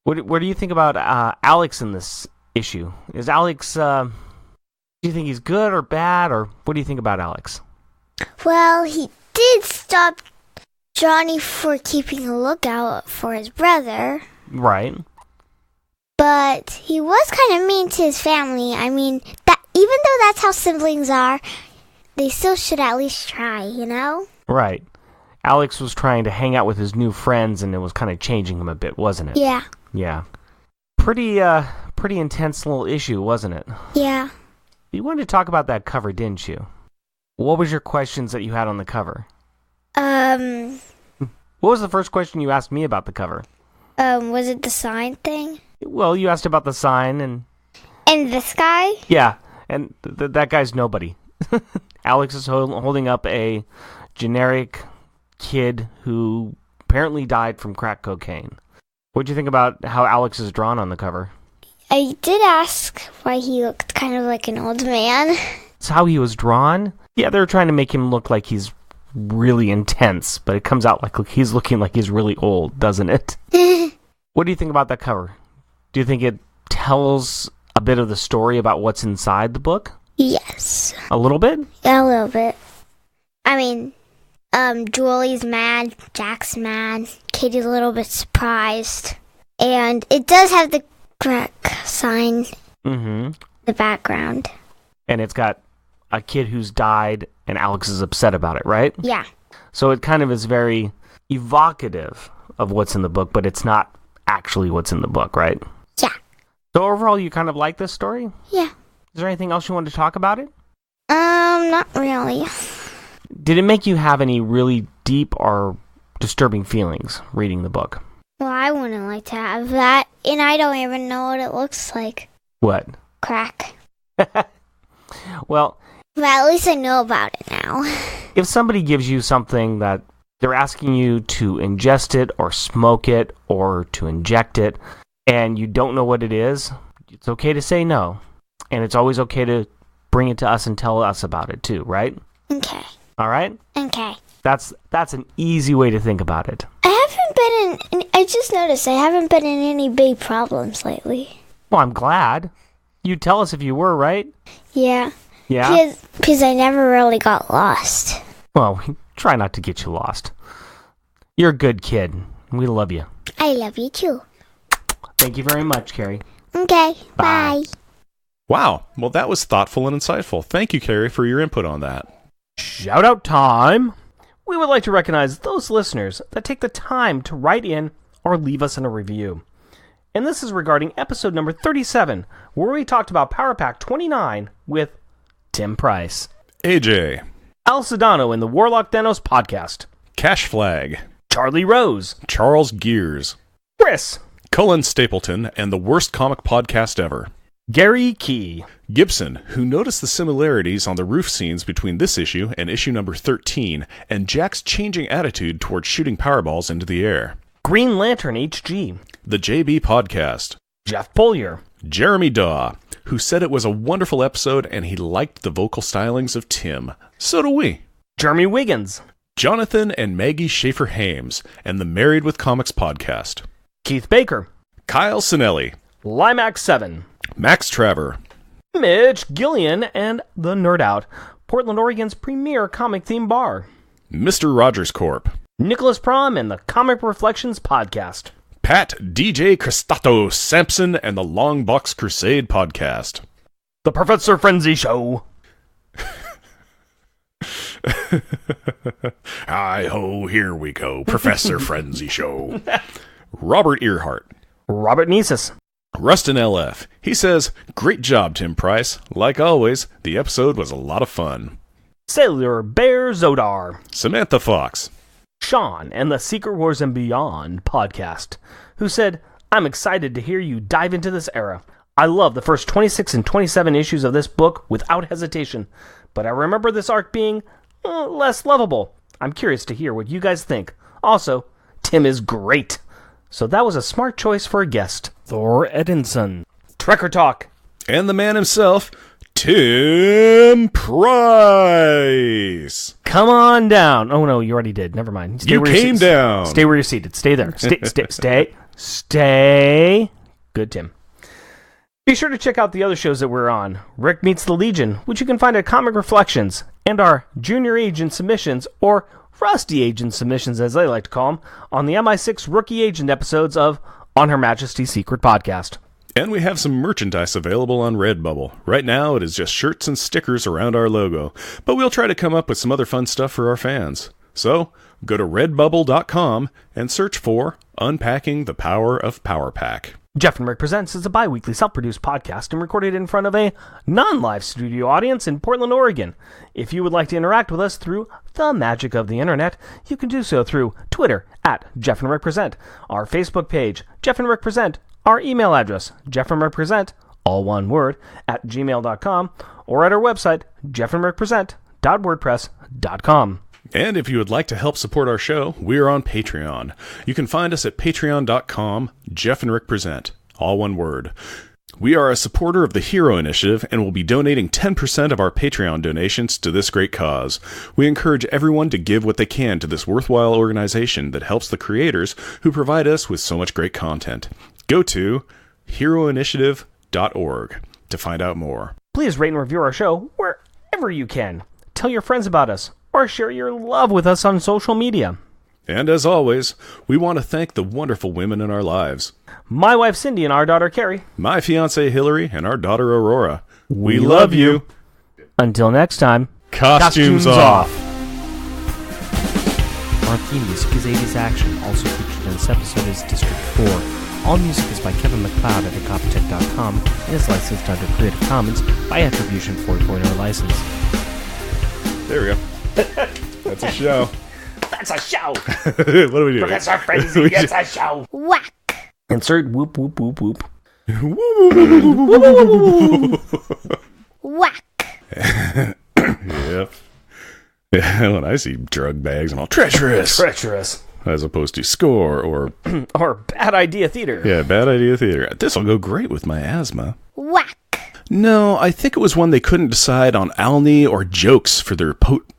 What do you think about Alex in this issue? Is Alex, do you think he's good or bad, or what do you think about Alex? Well, he did stop Johnny for keeping a lookout for his brother. Right. But he was kind of mean to his family. I mean, that even though that's how siblings are, they still should at least try, you know? Right. Alex was trying to hang out with his new friends, and it was kind of changing him a bit, wasn't it? Yeah. Yeah. Pretty intense little issue, wasn't it? Yeah. You wanted to talk about that cover, didn't you? What was your questions that you had on the cover? What was the first question you asked me about the cover? Was it the sign thing? Well, you asked about the sign and... And this guy? Yeah, and that guy's nobody. Alex is holding up a generic kid who apparently died from crack cocaine. What do you think about how Alex is drawn on the cover? I did ask why he looked kind of like an old man. It's how he was drawn? Yeah, they're trying to make him look like he's really intense, but it comes out like he's looking like he's really old, doesn't it? What do you think about that cover? Do you think it tells a bit of the story about what's inside the book? Yes. A little bit? Yeah, a little bit. I mean, Julie's mad, Jack's mad, Katie's a little bit surprised. And it does have the crack sign in the background. And it's got a kid who's died, and Alex is upset about it, right? Yeah. So it kind of is very evocative of what's in the book, but it's not actually what's in the book, right? Yeah. So overall, you kind of like this story? Yeah. Is there anything else you wanted to talk about it? Not really. Did it make you have any really deep or disturbing feelings reading the book? Well, I wouldn't like to have that, and I don't even know what it looks like. What? Crack. Well... But at least I know about it now. If somebody gives you something that they're asking you to ingest it or smoke it or to inject it, and you don't know what it is, it's okay to say no. And it's always okay to bring it to us and tell us about it too, right? Okay. All right? Okay. That's an easy way to think about it. I just noticed I haven't been in any big problems lately. Well, I'm glad. You'd tell us if you were, right? Yeah. Yeah? Because I never really got lost. Well, we try not to get you lost. You're a good kid. We love you. I love you too. Thank you very much, Carrie. Okay. Bye. Bye. Wow. Well, that was thoughtful and insightful. Thank you, Carrie, for your input on that. Shout out time! We would like to recognize those listeners that take the time to write in or leave us in a review. And this is regarding episode number 37, where we talked about Power Pack 29 with Tim Price, AJ, Al Sedano in the Warlock Thanos podcast, Cash Flag, Charlie Rose, Charles Gears, Chris, Cullen Stapleton, and the worst comic podcast ever, Gary Key, Gibson, who noticed the similarities on the roof scenes between this issue and issue number 13, and Jack's changing attitude towards shooting Powerballs into the air, Green Lantern HG, the JB Podcast, Jeff Polier, Jeremy Daw, who said it was a wonderful episode and he liked the vocal stylings of Tim. So do we. Jeremy Wiggins, Jonathan and Maggie Schaefer-Hames, and the Married with Comics podcast. Keith Baker, Kyle Sinelli, Limax7, Max Traver, Mitch Gillian, and The Nerd Out, Portland, Oregon's premier comic-themed bar. Mr. Rogers Corp, Nicholas Prom and the Comic Reflections Podcast. Pat DJ Cristato Sampson and the Long Box Crusade Podcast. The Professor Frenzy Show. Hi-ho, here we go. Professor Frenzy Show. Robert Earhart. Robert Niesis. Rustin LF. He says, great job, Tim Price. Like always, the episode was a lot of fun. Sailor Bear Zodar. Samantha Fox. Sean and the Secret Wars and Beyond podcast, who said, I'm excited to hear you dive into this era. I love the first 26 and 27 issues of this book without hesitation, but I remember this arc being less lovable. I'm curious to hear what you guys think. Also, Tim is great. So that was a smart choice for a guest. Thor Edinson. Trekker Talk. And the man himself, Tim Price. Come on down. Oh, no, you already did. Never mind. You came down. Stay where you're seated. Stay there. Stay. Good, Tim. Be sure to check out the other shows that we're on. Rick Meets the Legion, which you can find at Comic Reflections, and our Junior Agent Submissions, or Rusty Agent Submissions as they like to call them, on the MI6 Rookie Agent episodes of On Her Majesty's Secret Podcast. And we have some merchandise available on Redbubble. Right now, it is just shirts and stickers around our logo, but we'll try to come up with some other fun stuff for our fans. So, go to redbubble.com and search for Unpacking the Power of Power Pack. Jeff and Rick Presents is a bi-weekly self-produced podcast and recorded in front of a non-live studio audience in Portland, Oregon. If you would like to interact with us through the magic of the internet, you can do so through Twitter at Jeff and Rick Present, our Facebook page, Jeff and Rick Present, our email address, jeffandrickpresent, all one word, at gmail.com, or at our website, jeffandrickpresent.wordpress.com. And if you would like to help support our show, we are on Patreon. You can find us at patreon.com, Jeff and Rick Present, all one word. We are a supporter of the Hero Initiative and will be donating 10% of our Patreon donations to this great cause. We encourage everyone to give what they can to this worthwhile organization that helps the creators who provide us with so much great content. Go to heroinitiative.org to find out more. Please rate and review our show wherever you can. Tell your friends about us, or share your love with us on social media. And as always, we want to thank the wonderful women in our lives. My wife Cindy and our daughter Carrie. My fiancée Hillary and our daughter Aurora. We love you. Until next time, Costumes off. Our theme music is 80s Action, also featured in this episode is District 4. All music is by Kevin MacLeod at Incompetech.com and is licensed under Creative Commons by Attribution 4.0 license. There we go. That's a show. That's a show! What do we do? Professor Frenzy gets a show! Whack. Insert whoop whoop whoop whoop. Whack. Yep. Yeah, when I see drug bags, I'm all treacherous. Treacherous. As opposed to score or... Or bad idea theater. Yeah, bad idea theater. This'll go great with my asthma. Whack. No, I think it was when they couldn't decide on Alney or jokes for their portmanteau.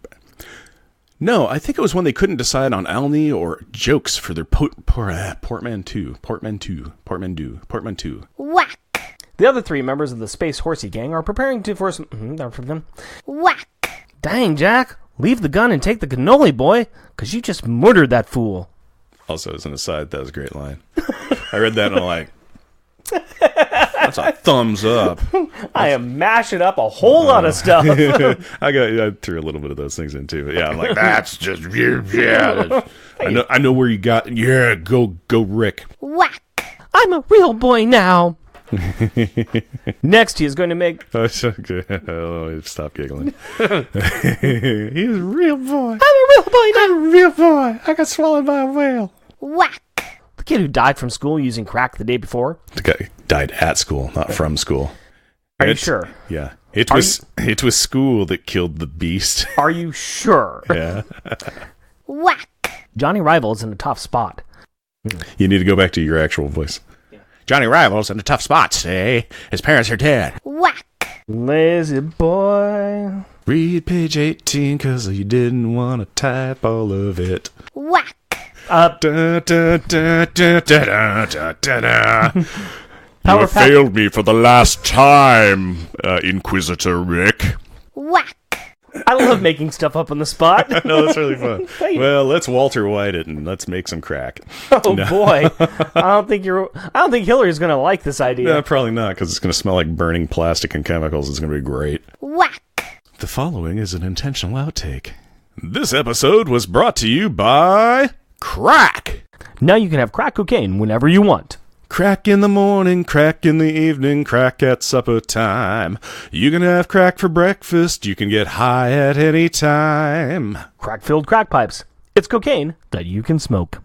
Whack. The other three members of the Space Horsey Gang are preparing to for some... Whack. Dang, Jack. Leave the gun and take the cannoli, boy, because you just murdered that fool. Also, as an aside, that was a great line. I read that and I'm like... That's a thumbs up. I am mashing up a whole lot of stuff. I threw a little bit of those things in too. But yeah, I'm like, that's just yeah. I know where you got. Yeah, go, Rick. Whack. I'm a real boy now. Next, he is going to make. Oh, okay. Oh, stop giggling. He's a real boy. I'm a real boy now. I'm a real boy. I got swallowed by a whale. Whack. The kid who died from school using crack the day before. The guy died at school, not from school. Are you sure? Yeah. It was school that killed the beast. Are you sure? Yeah. Whack. Johnny Rival's in a tough spot. You need to go back to your actual voice. Yeah. Johnny Rival's in a tough spot today. His parents are dead. Whack. Lazy boy. Read page 18 because you didn't want to type all of it. Whack. Da, da, da, da, da, da, da, da. You Power have pack. failed me for the last time, Inquisitor Rick. Whack. I love making stuff up on the spot. No, that's really fun. Well, let's Walter White it and let's make some crack. Oh boy, I don't think Hillary's gonna like this idea. No, probably not, because it's going to smell like burning plastic and chemicals. It's going to be great. Whack. The following is an intentional outtake. This episode was brought to you by Crack. Now you can have crack cocaine whenever you want. Crack in the morning, crack in the evening, crack at supper time. You can have crack for breakfast, you can get high at any time. Crack-filled crack pipes. It's cocaine that you can smoke.